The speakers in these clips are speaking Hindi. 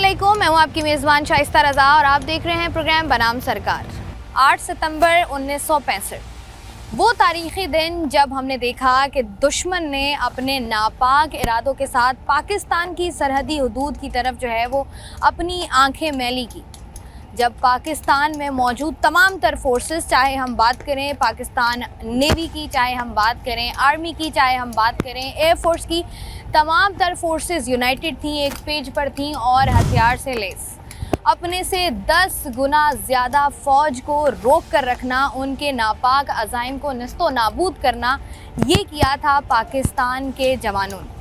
अस्सलामुअलैकुम, मैं हूँ आपकी मेज़बान शाइस्ता रज़ा और आप देख रहे हैं प्रोग्राम बनाम सरकार। 8 सितंबर 1965 वो तारीख़ी दिन जब हमने देखा कि दुश्मन ने अपने नापाक इरादों के साथ पाकिस्तान की सरहदी हदूद की तरफ जो है वो अपनी आंखें मैली की। जब पाकिस्तान में मौजूद तमाम तर फोर्सेस, चाहे हम बात करें पाकिस्तान नेवी की, चाहे हम बात करें आर्मी की, चाहे हम बात करें एयरफोर्स की, तमाम तर फोर्सेस यूनाइटेड थी, एक पेज पर थीं और हथियार से लैस। अपने से 10 गुना ज़्यादा फ़ौज को रोक कर रखना, उनके नापाक अज़ाइम को नस्तो नाबूद करना, ये किया था पाकिस्तान के जवानों ने।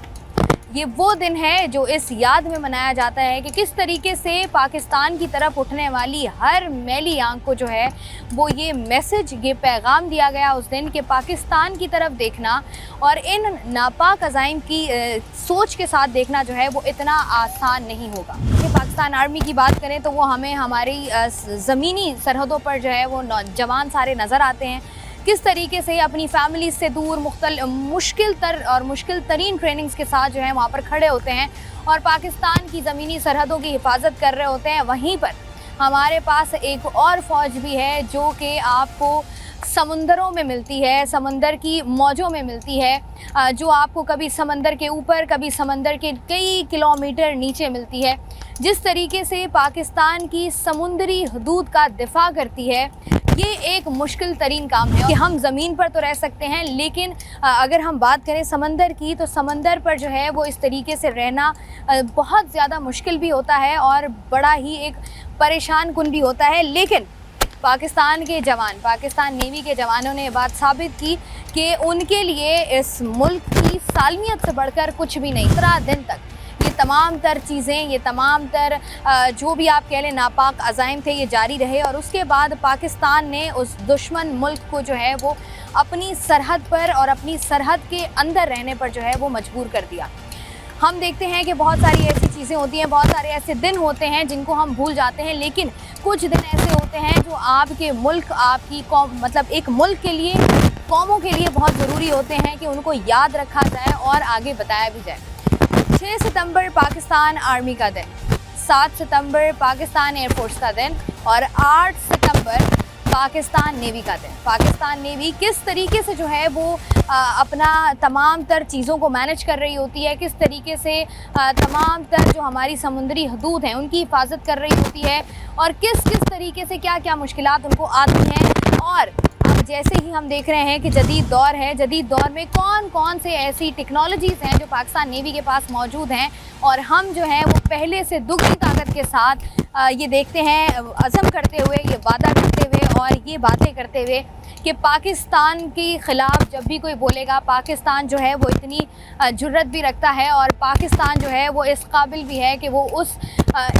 ये वो दिन है जो इस याद में मनाया जाता है कि किस तरीके से पाकिस्तान की तरफ उठने वाली हर मैली आंख को जो है वो ये मैसेज, ये पैगाम दिया गया उस दिन कि पाकिस्तान की तरफ देखना और इन नापाक अज़ाइम की सोच के साथ देखना जो है वो इतना आसान नहीं होगा। ये पाकिस्तान आर्मी की बात करें तो वो हमें हमारी ज़मीनी सरहदों पर जो है वो जवान सारे नज़र आते हैं, किस तरीके से अपनी फैमिली से दूर मुश्किल तरीन ट्रेनिंग्स के साथ जो है वहाँ पर खड़े होते हैं और पाकिस्तान की ज़मीनी सरहदों की हिफाजत कर रहे होते हैं। वहीं पर हमारे पास एक और फ़ौज भी है जो कि आपको समुंदरों में मिलती है, समंदर की मौजों में मिलती है, जो आपको कभी समंदर के ऊपर, कभी समंदर के कई किलोमीटर नीचे मिलती है। जिस तरीके से पाकिस्तान की समुंदरी हदूद का दिफा करती है, ये एक मुश्किल तरीन काम है कि हम ज़मीन पर तो रह सकते हैं, लेकिन अगर हम बात करें समंदर की तो समंदर पर जो है वो इस तरीके से रहना बहुत ज़्यादा मुश्किल भी होता है और बड़ा ही एक परेशान कुन भी होता है। लेकिन पाकिस्तान के जवान, पाकिस्तान नेवी के जवानों ने बात साबित की कि उनके लिए इस मुल्क की सालमियत से बढ़कर कुछ भी नहीं। 17 दिन तक ये तमाम तर चीज़ें, ये तमाम तर जो भी आप कह लें नापाक अज़ाइम थे, ये जारी रहे और उसके बाद पाकिस्तान ने उस दुश्मन मुल्क को जो है वो अपनी सरहद पर और अपनी सरहद के अंदर रहने पर जो है वो मजबूर कर दिया। हम देखते हैं कि बहुत सारी ऐसी चीज़ें होती हैं, बहुत सारे ऐसे दिन होते हैं जिनको हम भूल जाते हैं, लेकिन कुछ दिन ऐसे होते हैं जो आपके मुल्क, आपकी कौम, मतलब एक मुल्क के लिए, कौमों के लिए बहुत ज़रूरी होते हैं कि उनको याद रखा जाए और आगे बताया भी जाए। 6 सितंबर पाकिस्तान आर्मी का दिन, 7 सितंबर पाकिस्तान एयरफोर्स का दिन और 8 सितंबर पाकिस्तान नेवी का दिन। पाकिस्तान नेवी किस तरीके से जो है वो अपना तमाम तर चीज़ों को मैनेज कर रही होती है, किस तरीके से तमाम तर जो हमारी समुद्री हदूद हैं उनकी हिफाजत कर रही होती है और किस किस तरीके से क्या क्या मुश्किलात उनको आती हैं। और जैसे ही हम देख रहे हैं कि जदीद दौर है, जदीद दौर में कौन कौन से ऐसी टेक्नोलॉजीज़ हैं जो पाकिस्तान नेवी के पास मौजूद हैं और हम जो है वो पहले से दुगनी ताकत के साथ ये देखते हैं, अज़म करते हुए, ये वादा करते हुए और ये बातें करते हुए कि पाकिस्तान के ख़िलाफ़ जब भी कोई बोलेगा, पाकिस्तान जो है वो इतनी जुर्रत भी रखता है और पाकिस्तान जो है वो इस काबिल भी है कि वो उस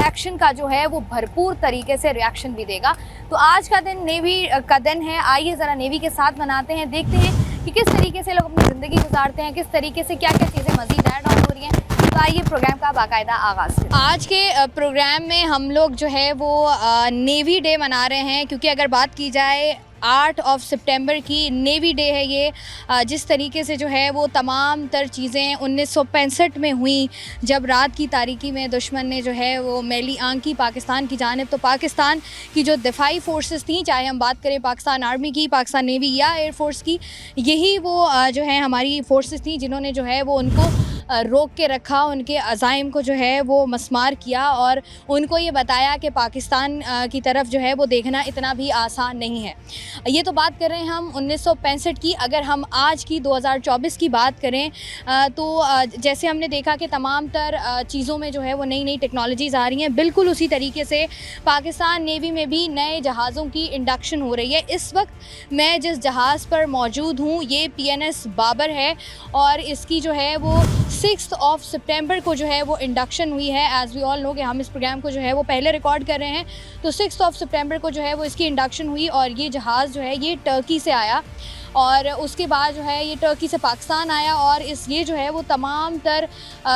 एक्शन का जो है वो भरपूर तरीके से रिएक्शन भी देगा। तो आज का दिन नेवी का दिन है, आइए ज़रा नेवी के साथ मनाते हैं, देखते हैं कि किस तरीके से लोग अपनी ज़िंदगी गुजारते हैं, किस तरीके से क्या क्या चीज़ें मज़ीद ऐड ऑन हो रही हैं। तो आइए प्रोग्राम का बाकायदा आगाज़ करें। आज के प्रोग्राम में हम लोग जो है वो नेवी डे मना रहे हैं, क्योंकि अगर बात की जाए 8 सितंबर की, नेवी डे है ये। जिस तरीके से जो है वो तमाम तर चीज़ें 1965 में हुई, जब रात की तारीकी में दुश्मन ने जो है वो मैली आंख की पाकिस्तान की जानिब, तो पाकिस्तान की जो दिफाई फोर्सेस थी, चाहे हम बात करें पाकिस्तान आर्मी की, पाकिस्तान नेवी या एयरफोर्स की, यही वो जो है हमारी फोर्सेस थी जिन्होंने जो है वो उनको रोक के रखा, उनके अज़ाइम को जो है वो मस्मार किया और उनको ये बताया कि पाकिस्तान की तरफ जो है वो देखना इतना भी आसान नहीं है। ये तो बात कर रहे हैं हम 1965 की। अगर हम आज की 2024 की बात करें तो जैसे हमने देखा कि तमाम तर चीज़ों में जो है वो नई नई टेक्नोलॉजीज़ आ रही हैं, बिल्कुल उसी तरीके से पाकिस्तान नेवी में भी नए जहाज़ों की इंडक्शन हो रही है। इस वक्त मैं जिस जहाज़ पर मौजूद हूँ ये PNS बाबर है और इसकी जो है वो 6 सितंबर को जो है वो इंडक्शन हुई है। एज़ वी ऑल नो कि हम इस प्रोग्राम को जो है वो पहले रिकॉर्ड कर रहे हैं, तो 6 सितंबर को जो है वो इसकी इंडक्शन हुई और ये जहाज़ जो है ये टर्की से आया। और उसके बाद जो है ये टर्की से पाकिस्तान आया और ये जो है वो तमाम तर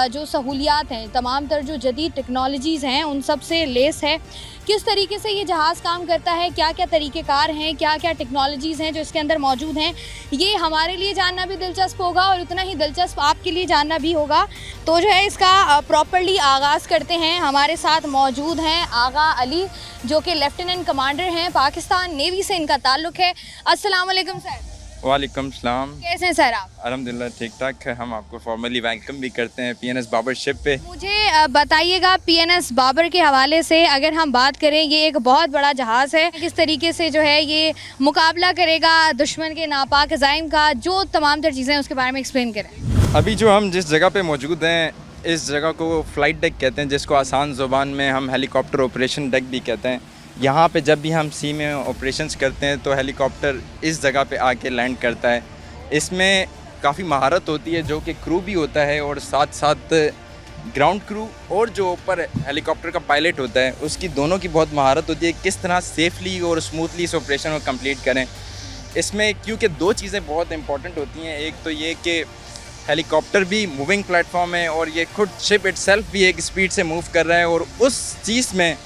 जो सहूलियात हैं, तमाम तर जो जदीद टेक्नोलॉजीज़ हैं उन सब से लेस है। किस तरीके से ये जहाज़ काम करता है, क्या क्या तरीक़ेकार हैं, क्या क्या टेक्नोलॉजीज़ हैं जो इसके अंदर मौजूद हैं, ये हमारे लिए जानना भी दिलचस्प होगा और उतना ही दिलचस्प आपके लिए जानना भी होगा। तो जो है इसका प्रॉपर्ली आगाज़ करते हैं। हमारे साथ मौजूद हैं आगा अली, जो कि लेफ्टिनेंट कमांडर हैं, पाकिस्तान नेवी से इनका ताल्लुक़ है। अस्सलाम वालेकुम सर। वालेकुम सलाम। कैसे हैं सर आप? अल्हम्दुलिल्लाह ठीक ठाक है। हम आपको फॉर्मली वेलकम भी करते हैं पीएनएस बाबर शिप पे। मुझे बताइएगा पीएनएस बाबर के हवाले से अगर हम बात करें, ये एक बहुत बड़ा जहाज़ है, किस तरीके से जो है ये मुकाबला करेगा दुश्मन के नापाक अज़ाइम का, जो तमाम तर चीज़ें उसके बारे में एक्सप्लेन करें। अभी जो हम जिस जगह पे मौजूद हैं, इस जगह को फ़्लाइट डेक कहते हैं, जिसको आसान ज़ुबान में हम हेलीकॉप्टर ऑपरेशन डेक भी कहते हैं। यहाँ पे जब भी हम सी में ऑपरेशंस करते हैं तो हेलीकॉप्टर इस जगह पे आके लैंड करता है। इसमें काफ़ी महारत होती है, जो कि क्रू भी होता है और साथ साथ ग्राउंड क्रू और जो ऊपर हेलीकॉप्टर का पायलट होता है उसकी दोनों की बहुत महारत होती है, किस तरह सेफली और स्मूथली इस ऑपरेशन को कंप्लीट करें। इसमें क्योंकि दो चीज़ें बहुत इंपॉर्टेंट होती हैं, एक तो ये कि हेलीकॉप्टर भी मूविंग प्लेटफॉर्म है और ये खुद शिप इटसेल्फ भी एक स्पीड से मूव कर रहा है, और उस चीज़ में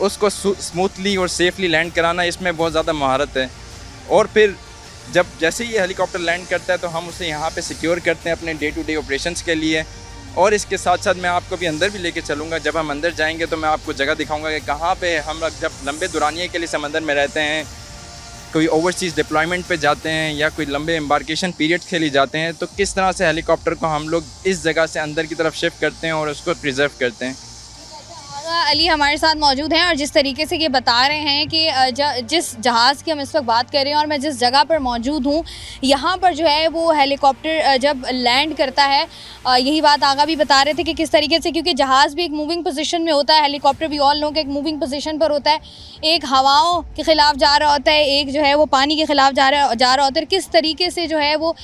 उसको स्मूथली और सेफली लैंड कराना, इसमें बहुत ज़्यादा महारत है। और फिर जैसे ही ये हेलीकॉप्टर लैंड करता है तो हम उसे यहाँ पे सिक्योर करते हैं अपने डे टू डे ऑपरेशंस के लिए। और इसके साथ साथ मैं आपको भी अंदर भी लेके चलूँगा। जब हम अंदर जाएंगे तो मैं आपको जगह दिखाऊंगा कि कहाँ पे हम जब लंबे दुरानिये के लिए समंदर में रहते हैं, कोई ओवरसीज़ डिप्लॉयमेंट पे जाते हैं या कोई लंबे एम्बार्केशन पीरियड के लिए जाते हैं, तो किस तरह से हेलीकॉप्टर को हम लोग इस जगह से अंदर की तरफ शिफ्ट करते हैं और उसको प्रिजर्व करते हैं। अली हमारे साथ मौजूद हैं और जिस तरीके से ये बता रहे हैं कि जिस जहाज़ की हम इस वक्त बात कर रहे हैं और मैं जिस जगह पर मौजूद हूँ, यहाँ पर जो है वो हेलीकॉप्टर जब लैंड करता है, यही बात आगा भी बता रहे थे कि किस तरीके से, क्योंकि जहाज़ भी एक मूविंग पोजीशन में होता है, हेलीकॉप्टर भी ऑल लोग एक मूविंग पोजीशन पर होता है, एक हवाओं के ख़िलाफ़ जा रहा होता है, एक जो है वो पानी के ख़िलाफ़ जा रहा होता है। किस तरीके से जो है वो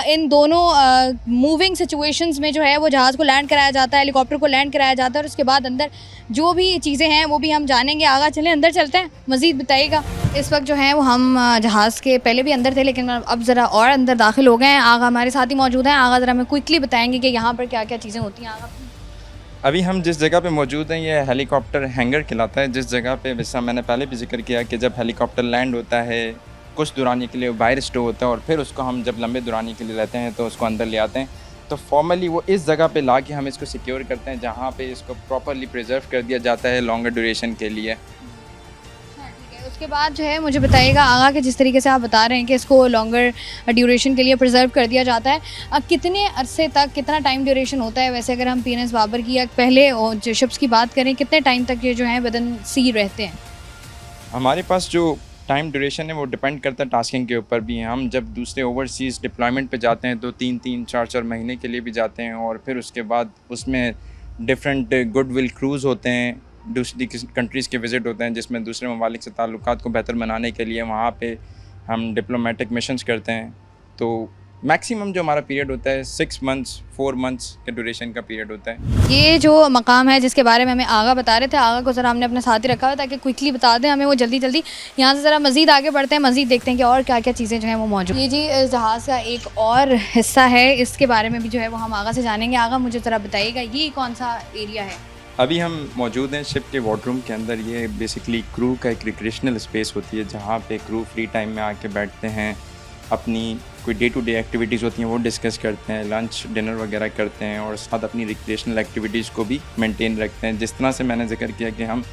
इन दोनों मूविंग सिचुएशंस में जो है वो जहाज़ को लैंड कराया जाता है, हेलीकॉप्टर को लैंड कराया जाता है, और उसके बाद अंदर जो भी चीज़ें हैं वो भी हम जानेंगे। आगा चलें, अंदर चलते हैं, मज़ीद बताइएगा। इस वक्त जो है वो हम जहाज़ के पहले भी अंदर थे, लेकिन अब ज़रा और अंदर दाखिल हो गए हैं। आगा हमारे साथ ही मौजूद हैं। आगा ज़रा हमें क्विकली बताएंगे कि यहाँ पर क्या क्या चीज़ें होती हैं। आगा अभी हम जिस जगह पे मौजूद हैं ये हेलीकॉप्टर हैंगर कहलाता है, जिस जगह पे जैसा मैंने पहले भी जिक्र किया कि जब हेलीकॉप्टर लैंड होता है कुछ दुरानी के लिए बाहर स्टोर होता है, और फिर उसको हम जब लंबे दुरानी के लिए रहते हैं तो उसको अंदर ले आते हैं। तो फॉर्मली वो इस जगह पे ला के हम इसको सिक्योर करते हैं, जहाँ पे इसको प्रॉपरली प्रिजर्व कर दिया जाता है लॉन्गर ड्यूरेशन के लिए। उसके बाद जो है मुझे बताइएगा आगा के जिस तरीके से आप बता रहे हैं कि इसको लॉन्गर ड्यूरेशन के लिए प्रिजर्व कर दिया जाता है, कितने अरसे तक, कितना टाइम ड्यूरेशन होता है? वैसे अगर हम पीएनएस बाबर की या पहले जो शिप्स की बात करें, कितने टाइम तक ये जो है विदिन सी रहते हैं? हमारे पास जो टाइम ड्यूरेशन है वो डिपेंड करता है टास्किंग के ऊपर भी। हम जब दूसरे ओवरसीज़ डिप्लॉयमेंट पे जाते हैं तो 3-3, 4-4 महीने के लिए भी जाते हैं, और फिर उसके बाद उसमें डिफरेंट गुडविल क्रूज़ होते हैं, दूसरी कंट्रीज़ के विज़िट होते हैं, जिसमें दूसरे ममालिक से ताल्लुकात को बेहतर बनाने के लिए वहाँ पे हम डिप्लोमेटिक मिशंस करते हैं। तो मैक्सिमम जो हमारा पीरियड होता है 6 मंथ्स 4 मंथ्स के ड्यूरेशन का पीरियड होता है। ये जो मकाम है जिसके बारे में हमें आगा बता रहे थे, आगा को ज़रा हमने अपने साथ ही रखा हुआ ताकि क्विकली बता दें हमें वो जल्दी जल्दी। यहाँ से ज़रा मज़ीद आगे बढ़ते हैं, मज़ीद देखते हैं कि और क्या क्या चीज़ें जो हैं वो मौजूद। ये जी इस जहाज़ का एक और हिस्सा है, इसके बारे में भी जो है वो हम आगा से जानेंगे। आगा मुझे ज़रा बताइएगा ये कौन सा एरिया है? अभी हम मौजूद हैं शिप के वार्डरूम के अंदर। ये बेसिकली क्रू का एक रिक्रिएशनल स्पेस होती है, जहाँ पे क्रू फ्री टाइम में आके बैठते हैं, अपनी कोई डे टू डे एक्टिविटीज़ होती हैं वो डिस्कस करते हैं, लंच डिनर वगैरह करते हैं, और साथ अपनी रिक्रिएशनल एक्टिविटीज़ को भी मेंटेन रखते हैं। जिस तरह से मैंने जिक्र किया कि हम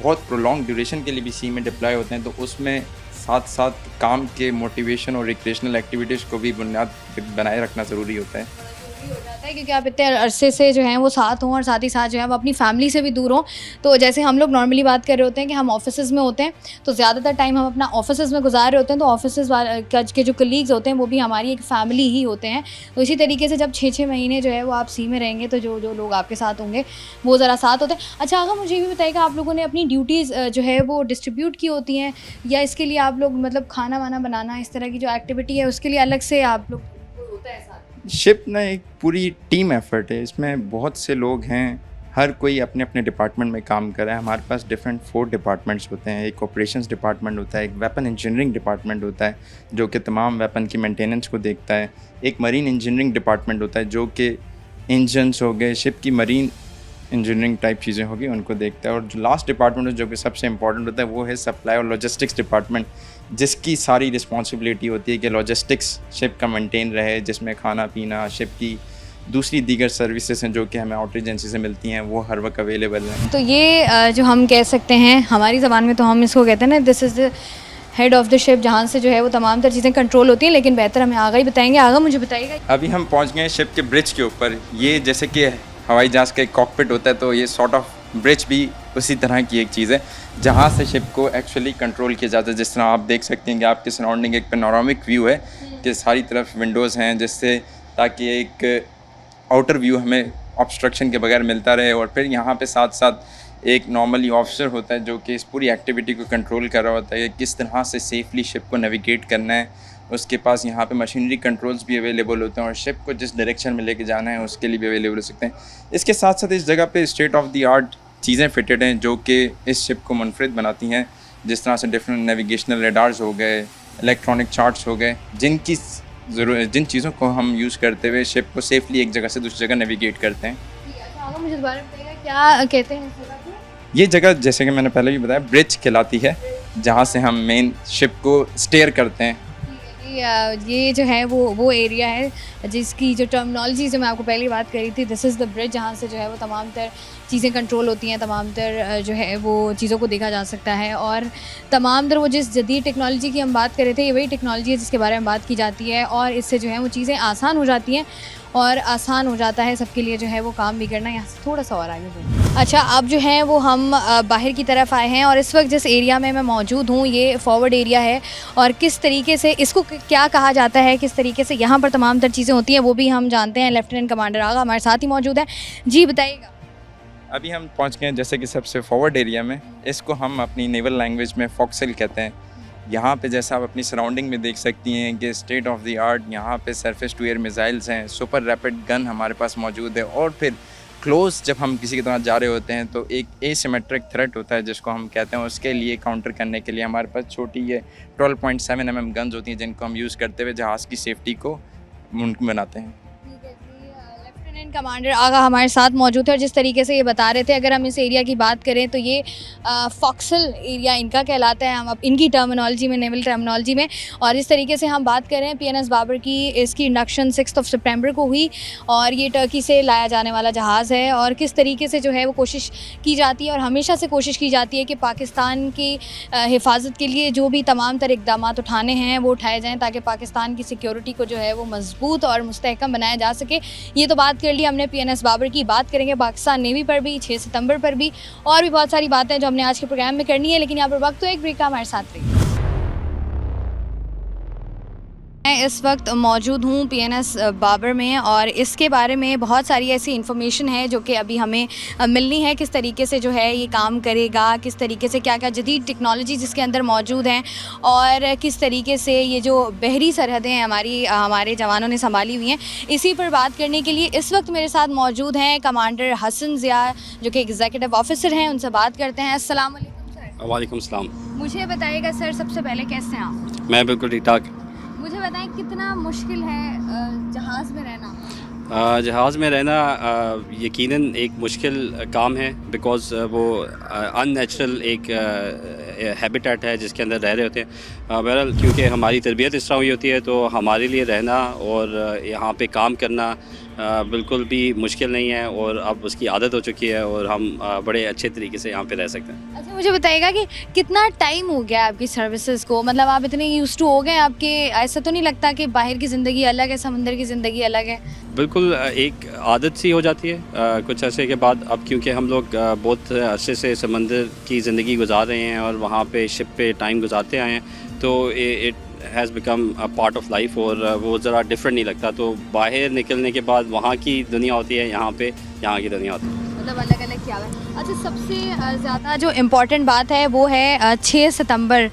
बहुत प्रोलॉन्ग ड्यूरेशन के लिए भी सी में डिप्लॉय होते हैं, तो उसमें साथ साथ काम के मोटिवेशन और रिक्रिएशनल एक्टिविटीज़ को भी बुनियाद बनाए रखना ज़रूरी होता है। हो जाता है क्योंकि आप इतने अरसे से जो हैं वो साथ हों, और साथ ही साथ जो है वो अपनी फैमिली से भी दूर हों। तो जैसे हम लोग नॉर्मली बात कर रहे होते हैं कि हम ऑफिसेज़ में होते हैं, तो ज़्यादातर टाइम हम अपना ऑफिसेज़ में गुजार रहे होते हैं, तो ऑफिसेज़ के जो कलीग्स होते हैं वो भी हमारी एक फ़ैमिली ही होते हैं। तो इसी तरीके से जब 6-6 महीने जो है वो आप सी में रहेंगे तो जो जो लोग आपके साथ होंगे वो ज़रा साथ होते हैं। अच्छा आगा मुझे ये भी बताइएगा, आप लोगों ने अपनी ड्यूटीज़ जो है वो डिस्ट्रीब्यूट की होती हैं, या इसके लिए आप लोग मतलब खाना वाना बनाना इस तरह की जो एक्टिविटी है उसके लिए अलग से आप लोग होता है साथ? शिप ना एक पूरी टीम एफर्ट है, इसमें बहुत से लोग हैं। हर कोई अपने अपने डिपार्टमेंट में काम कर रहा है। हमारे पास डिफरेंट 4 डिपार्टमेंट्स होते हैं। एक ऑपरेशंस डिपार्टमेंट होता है, एक वेपन इंजीनियरिंग डिपार्टमेंट होता है जो कि तमाम वेपन की मेंटेनेंस को देखता है, एक मरीन इंजीनियरिंग डिपार्टमेंट होता है जो कि इंजन्स हो गए, शिप की मरीन इंजीनियरिंग टाइप चीज़ें होगी उनको देखता है, और जो लास्ट डिपार्टमेंट है जो कि सबसे इंपॉर्टेंट होता है वो है सप्लाई और लॉजिस्टिक्स डिपार्टमेंट, जिसकी सारी रिस्पॉन्सिबिलिटी होती है कि लॉजिस्टिक्स शिप का मेंटेन रहे, जिसमें खाना पीना, शिप की दूसरी दीगर सर्विसेज हैं जो कि हमें आउटर एजेंसी से मिलती हैं वो हर वक्त अवेलेबल हैं। तो ये जो हम कह सकते हैं हमारी ज़बान में तो हम इसको कहते हैं ना, this is the head of the ship, जहाँ से जो है वो तमाम तर चीज़ें कंट्रोल होती हैं, लेकिन बेहतर हमें आगे ही बताएंगे। आगे मुझे बताइएगा। अभी हम पहुंच गए हैं शिप के ब्रिज के ऊपर। ये जैसे कि हवाई जहाज़ का एक कॉकपिट होता है, तो ये सॉर्ट ऑफ ब्रिज भी उसी तरह की एक चीज़ है जहाँ से शिप को एक्चुअली कंट्रोल किया जाता है। जिस तरह आप देख सकते हैं कि आपके सराउंडिंग एक पेनोरामिक व्यू है कि सारी तरफ विंडोज़ हैं, जिससे ताकि एक आउटर व्यू हमें ऑब्स्ट्रक्शन के बगैर मिलता रहे। और फिर यहाँ पे साथ साथ एक नॉर्मली ऑफिसर होता है जो कि इस पूरी एक्टिविटी को कंट्रोल कर रहा होता है कि किस तरह से सेफली शिप को नेविगेट करना है। उसके पास यहाँ पे मशीनरी कंट्रोल्स भी अवेलेबल होते हैं और शिप को जिस डायरेक्शन में लेके जाना है उसके लिए भी अवेलेबल हो सकते हैं। इसके साथ साथ इस जगह पे स्टेट ऑफ द आर्ट चीज़ें फिटेड हैं जो कि इस शिप को मुनफरिद बनाती हैं, जिस तरह से डिफरेंट नेविगेशनल रेडार्स हो गए, इलेक्ट्रॉनिक चार्ट्स हो गए, जिन चीज़ों को हम यूज़ करते हुए शिप को सेफली एक जगह से दूसरी जगह नेविगेट करते हैं। अच्छा, मुझे दोबारा बताइएगा क्या कहते हैं इस जगह को? ये जगह जैसे कि मैंने पहले भी बताया ब्रिज कहलाती है, जहाँ से हम मेन शिप को स्टेयर करते हैं। ये जो है वो एरिया है जिसकी जो टर्मिनोलॉजी से मैं आपको पहली बात करी थी, दिस इज़ द ब्रिज, जहाँ से जो है वो तमाम तर चीज़ें कंट्रोल होती हैं, तमाम तर जो है वो चीज़ों को देखा जा सकता है। और तमाम तर वो जिस जदीद टेक्नोलॉजी की हम बात कर रहे थे, ये वही टेक्नोलॉजी है जिसके बारे में बात की जाती है, और इससे जो है वो चीज़ें आसान हो जाती हैं और आसान हो जाता है सबके लिए जो है वो काम भी करना। यहाँ से थोड़ा सा और आगे बढ़ें। अच्छा, अब जो है वो हम बाहर की तरफ आए हैं और इस वक्त जिस एरिया में मैं मौजूद हूँ ये फॉरवर्ड एरिया है, और किस तरीके से इसको क्या कहा जाता है, किस तरीके से यहाँ पर तमाम तर चीज़ें होती हैं वो भी हम जानते हैं। लेफ्टिनेंट कमांडर आगा हमारे साथ ही मौजूद है, जी बताइएगा। अभी हम पहुंच गए हैं जैसे कि सबसे फॉरवर्ड एरिया में, इसको हम अपनी नेवल लैंग्वेज में फॉक्सिल कहते हैं। यहाँ पे जैसा आप अपनी सराउंडिंग में देख सकती हैं कि स्टेट ऑफ द आर्ट यहाँ पे सरफेस टू एयर मिसाइल्स हैं, सुपर रैपिड गन हमारे पास मौजूद है, और फिर क्लोज जब हम किसी की तरह जा रहे होते हैं तो एक एसिमेट्रिक थ्रेट होता है जिसको हम कहते हैं, उसके लिए काउंटर करने के लिए हमारे पास छोटी ये 12.7 mm गन्स होती हैं जिनको हम यूज़ करते हुए जहाज़ की सेफ्टी को मुमकिन बनाते हैं। लेफ्टिनेंट कमांडर आगा हमारे साथ मौजूद है और जिस तरीके से ये बता रहे थे, अगर हम इस एरिया की बात करें तो ये फॉक्सल एरिया इनका कहलाता है, हम अब इनकी टर्मिनोलॉजी में, नेवल टर्मिनोलॉजी में। और इस तरीके से हम बात करें PNS बाबर की, इसकी इंडक्शन 6 सितंबर को हुई और ये टर्की से लाया जाने वाला जहाज़ है। और किस तरीके से जो है वो कोशिश की जाती है और हमेशा से कोशिश की जाती है कि पाकिस्तान की हिफाजत के लिए जो भी तमाम तर इक़दाम उठाने हैं वो उठाए जाएँ ताकि पाकिस्तान की सिक्योरिटी को जो है वो मजबूत और मुस्तहकम बनाया जा सके। ये तो बात कर ली हमने PNS बाबर की, बात करेंगे पाकिस्तान नेवी पर भी, 6 सितंबर पर भी, और भी बहुत सारी बातें जो हमने आज के प्रोग्राम में करनी है। लेकिन यहाँ पर वक्त तो एक ब्रेक का, हमारे साथ रहिए। मैं इस वक्त मौजूद हूँ PNS बाबर में और इसके बारे में बहुत सारी ऐसी इन्फॉर्मेशन है जो कि अभी हमें मिलनी है, किस तरीके से जो है ये काम करेगा, किस तरीके से क्या क्या जदीद टेक्नोलॉजी जिसके अंदर मौजूद हैं, और किस तरीके से ये जो बहरी सरहदें हैं हमारे जवानों ने संभाली हुई हैं। इसी पर बात करने के लिए इस वक्त मेरे साथ मौजूद हैं कमांडर हसन ज़िया जो कि एग्जीक्यूटिव ऑफिसर हैं, उनसे बात करते हैं। अस्सलाम वालेकुम सर। वालेकुम सलाम। मुझे बताइएगा सर, सबसे पहले कैसे हैं आप? मैं बिल्कुल ठीक ठाक। मुझे बताएं कितना मुश्किल है जहाज़ में रहना? जहाज़ में रहना यकीनन एक मुश्किल काम है, बिकॉज़ वो अननेचुरल एक हैबिटेट है जिसके अंदर रह रहे होते हैं। बहरहाल क्योंकि हमारी तरबियत इस तरह हुई होती है तो हमारे लिए रहना और यहाँ पे काम करना बिल्कुल भी मुश्किल नहीं है और अब उसकी आदत हो चुकी है और हम बड़े अच्छे तरीके से यहाँ पे रह सकते हैं। अच्छा, मुझे बताइएगा कि कितना टाइम हो गया आपकी सर्विसेज को, मतलब आप इतने यूज्ड टू हो गए आपके, ऐसा तो नहीं लगता कि बाहर की ज़िंदगी अलग है, समंदर की ज़िंदगी अलग है? बिल्कुल एक आदत सी हो जाती है कुछ अरसे के बाद। अब क्योंकि हम लोग बहुत अरसे से समंदर की ज़िंदगी गुजार रहे हैं और वहाँ पे शिप पे टाइम गुजारते आए हैं तो it has become a part of life और वो ज़रा डिफरेंट नहीं लगता। तो बाहर निकलने के बाद वहाँ की दुनिया होती है, यहाँ पे यहाँ की दुनिया होती है। मतलब अलग अलग किया हुआ है। अच्छा, सबसे ज़्यादा जो इम्पोर्टेंट बात है वो है 6 सितंबर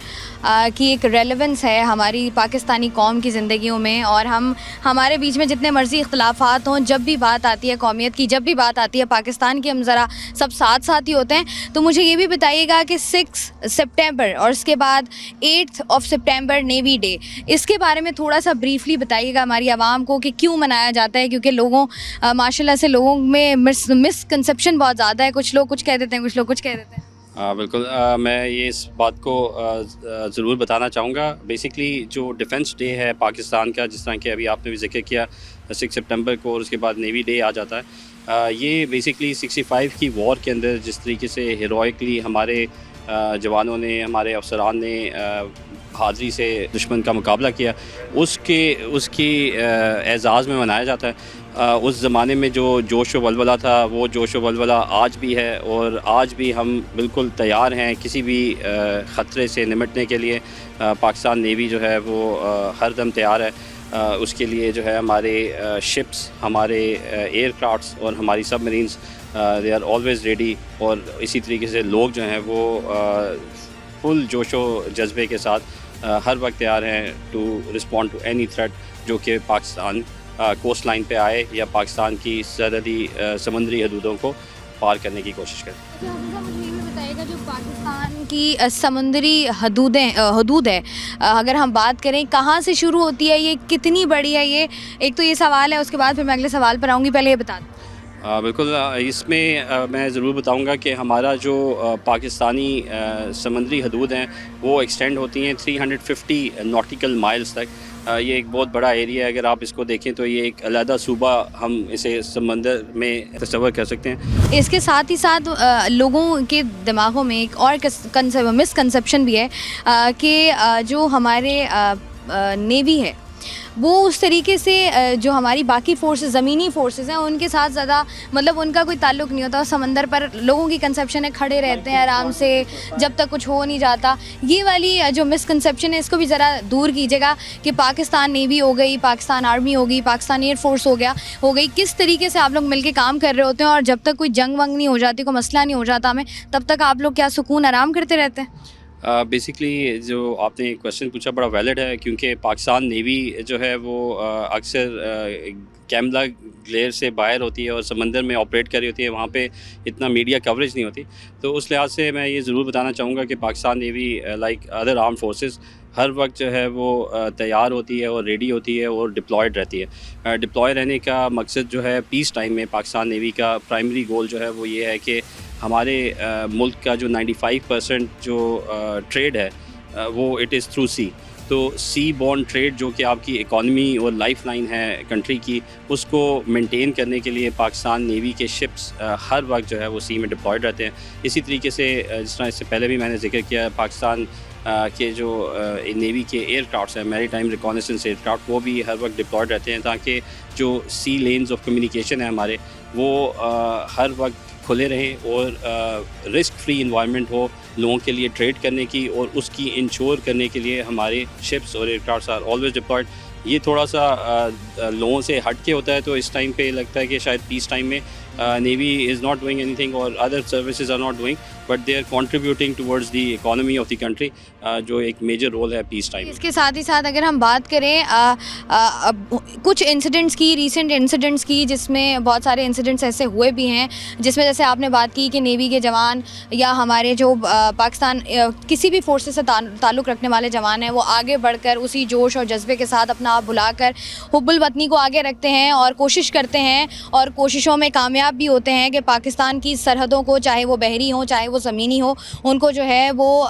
की एक रेलेवेंस है हमारी पाकिस्तानी कौम की ज़िंदगियों में, और हम हमारे बीच में जितने मर्ज़ी इख्तलाफात हों, जब भी बात आती है कौमियत की, जब भी बात आती है पाकिस्तान की, हम ज़रा सब साथ साथ ही होते हैं। तो मुझे ये भी बताइएगा कि 6 सितंबर और उसके बाद 8 सितंबर नेवी डे, इसके बारे में थोड़ा सा ब्रीफली बताइएगा हमारी आवाम को कि क्यों मनाया जाता है, क्योंकि लोगों माशाल्लाह से लोगों में मिसकंसेप्शन बहुत ज़्यादा है। कुछ लोग कुछ कह देते हैं, कुछ लोग कुछ कह देते हैं। बिल्कुल, मैं ये इस बात को ज़रूर बताना चाहूँगा। बेसिकली जो डिफेंस डे है पाकिस्तान का, जिस तरह कि अभी आपने भी जिक्र किया 6 सितंबर को, और उसके बाद नेवी डे आ जाता है। ये बेसिकली 65 की वॉर के अंदर जिस तरीके से हीरोइकली हमारे जवानों ने, हमारे अफसरान ने बहादुरी से दुश्मन का मुकाबला किया, उसकी एज़ाज़ में मनाया जाता है। उस ज़माने में जो जोश व वलवला था, वो जोश व वलवला आज भी है, और आज भी हम बिल्कुल तैयार हैं किसी भी ख़तरे से निमटने के लिए। पाकिस्तान नेवी जो है वो हर दम तैयार है। उसके लिए जो है हमारे शिप्स, हमारे एयरक्राफ्ट्स और हमारी submarines, they are always ready. और इसी तरीके से लोग जो हैं वो फुल जोशो जज्बे के साथ हर वक्त तैयार हैं to respond to any threat जो कि पाकिस्तान कोस्ट लाइन पे आए या पाकिस्तान की सरहदी समुद्री हदूदों को पार करने की कोशिश करें। अच्छा हफ्सा, मुझे ये भी बताइएगा जो पाकिस्तान की समुद्री हदूद है, अगर हम बात करें कहाँ से शुरू होती है, ये कितनी बड़ी है, ये एक तो ये सवाल है, उसके बाद फिर मैं अगले सवाल पर आऊँगी। पहले ये बता दें। बिल्कुल, इसमें मैं ज़रूर बताऊंगा कि हमारा जो पाकिस्तानी समंदरी हदूद हैं वो एक्सटेंड होती हैं 350 नॉटिकल माइल्स तक। ये एक बहुत बड़ा एरिया है। अगर आप इसको देखें तो ये एक अलहदा सूबा हम इसे समंदर में तस्वर कर सकते हैं। इसके साथ ही साथ लोगों के दिमागों में एक और मिसकंसेप्शन भी है कि जो हमारे नेवी है वो उस तरीके से जो हमारी बाकी फोर्सेस, ज़मीनी फोर्सेस हैं, उनके साथ ज़्यादा मतलब उनका कोई ताल्लुक़ नहीं होता। समंदर पर लोगों की कंसेप्शन है खड़े रहते हैं आराम से जब तक कुछ हो नहीं जाता। ये वाली जो मिसकंसेप्शन है इसको भी ज़रा दूर कीजिएगा कि पाकिस्तान नेवी हो गई, पाकिस्तान आर्मी हो गई, पाकिस्तान एयरफोर्स हो गई, किस तरीके से आप लोग मिलके काम कर रहे होते हैं, और जब तक कोई जंग वंग नहीं हो जाती, कोई मसला नहीं हो जाता हमें, तब तक आप लोग क्या सुकून आराम करते रहते हैं? बेसिकली जो आपने क्वेश्चन पूछा बड़ा वैलिड है, क्योंकि पाकिस्तान नेवी जो है वो अक्सर कैमला ग्लेयर से बाहर होती है और समंदर में ऑपरेट कर रही होती है। वहाँ पे इतना मीडिया कवरेज नहीं होती। तो उस लिहाज से मैं ये ज़रूर बताना चाहूँगा कि Pakistan navy like other arm forces हर वक्त जो है वो तैयार होती है और रेडी होती है और डिप्लॉयड रहती है। डिप्लॉय रहने का मकसद जो है पीस टाइम में पाकिस्तान नेवी का प्राइमरी गोल जो है वो ये है कि हमारे मुल्क का जो 95% जो ट्रेड है वो इट इज़ थ्रू सी। तो सी बॉर्न ट्रेड जो कि आपकी इकॉनमी और लाइफ लाइन है कंट्री की, उसको मेंटेन करने के लिए पाकिस्तान नेवी के शिप्स हर वक्त जो है वो सी में डिप्लॉयड रहते हैं। इसी तरीके से जिस तरह इससे पहले भी मैंने जिक्र किया, पाकिस्तान के जो नेवी के एयरक्राफ्ट्स हैं, मैरी टाइम रिकॉनेसेंस एयरक्राफ्ट, वो भी हर वक्त डिप्लॉयड रहते हैं ताकि जो सी लेन्स ऑफ कम्युनिकेशन है हमारे, वो हर वक्त खुले रहें और रिस्क फ्री इन्वायरमेंट हो लोगों के लिए ट्रेड करने की, और उसकी इंश्योर करने के लिए हमारे शिप्स और एयरक्राफ्ट्स आर ऑलवेज डिप्लॉयड। ये थोड़ा सा लोगों से हट के होता है, तो इस टाइम पे लगता है कि शायद पीस टाइम में navy is not doing anything और other services are not doing, but they are contributing towards the economy of the country, जो एक मेजर रोल है पीस टाइम में। इसके साथ ही साथ अगर हम बात करें कुछ इंसिडेंट्स की, रीसेंट इंसिडेंट्स की, जिसमें बहुत सारे इंसिडेंट्स ऐसे हुए भी हैं जिसमें जैसे आपने बात की कि नेवी के जवान या हमारे जो पाकिस्तान किसी भी फोर्सेस से ताल्लुक़ रखने वाले जवान हैं, वो आगे बढ़कर उसी जोश और जज्बे के साथ अपना आप भुलाकर हुब्बुल वतनी को आगे रखते हैं और कोशिश करते हैं, और कोशिशों में कामयाब भी होते हैं कि पाकिस्तान की सरहदों को, चाहे वो बहरी हो चाहे वो ज़मीनी हो, उनको जो है वो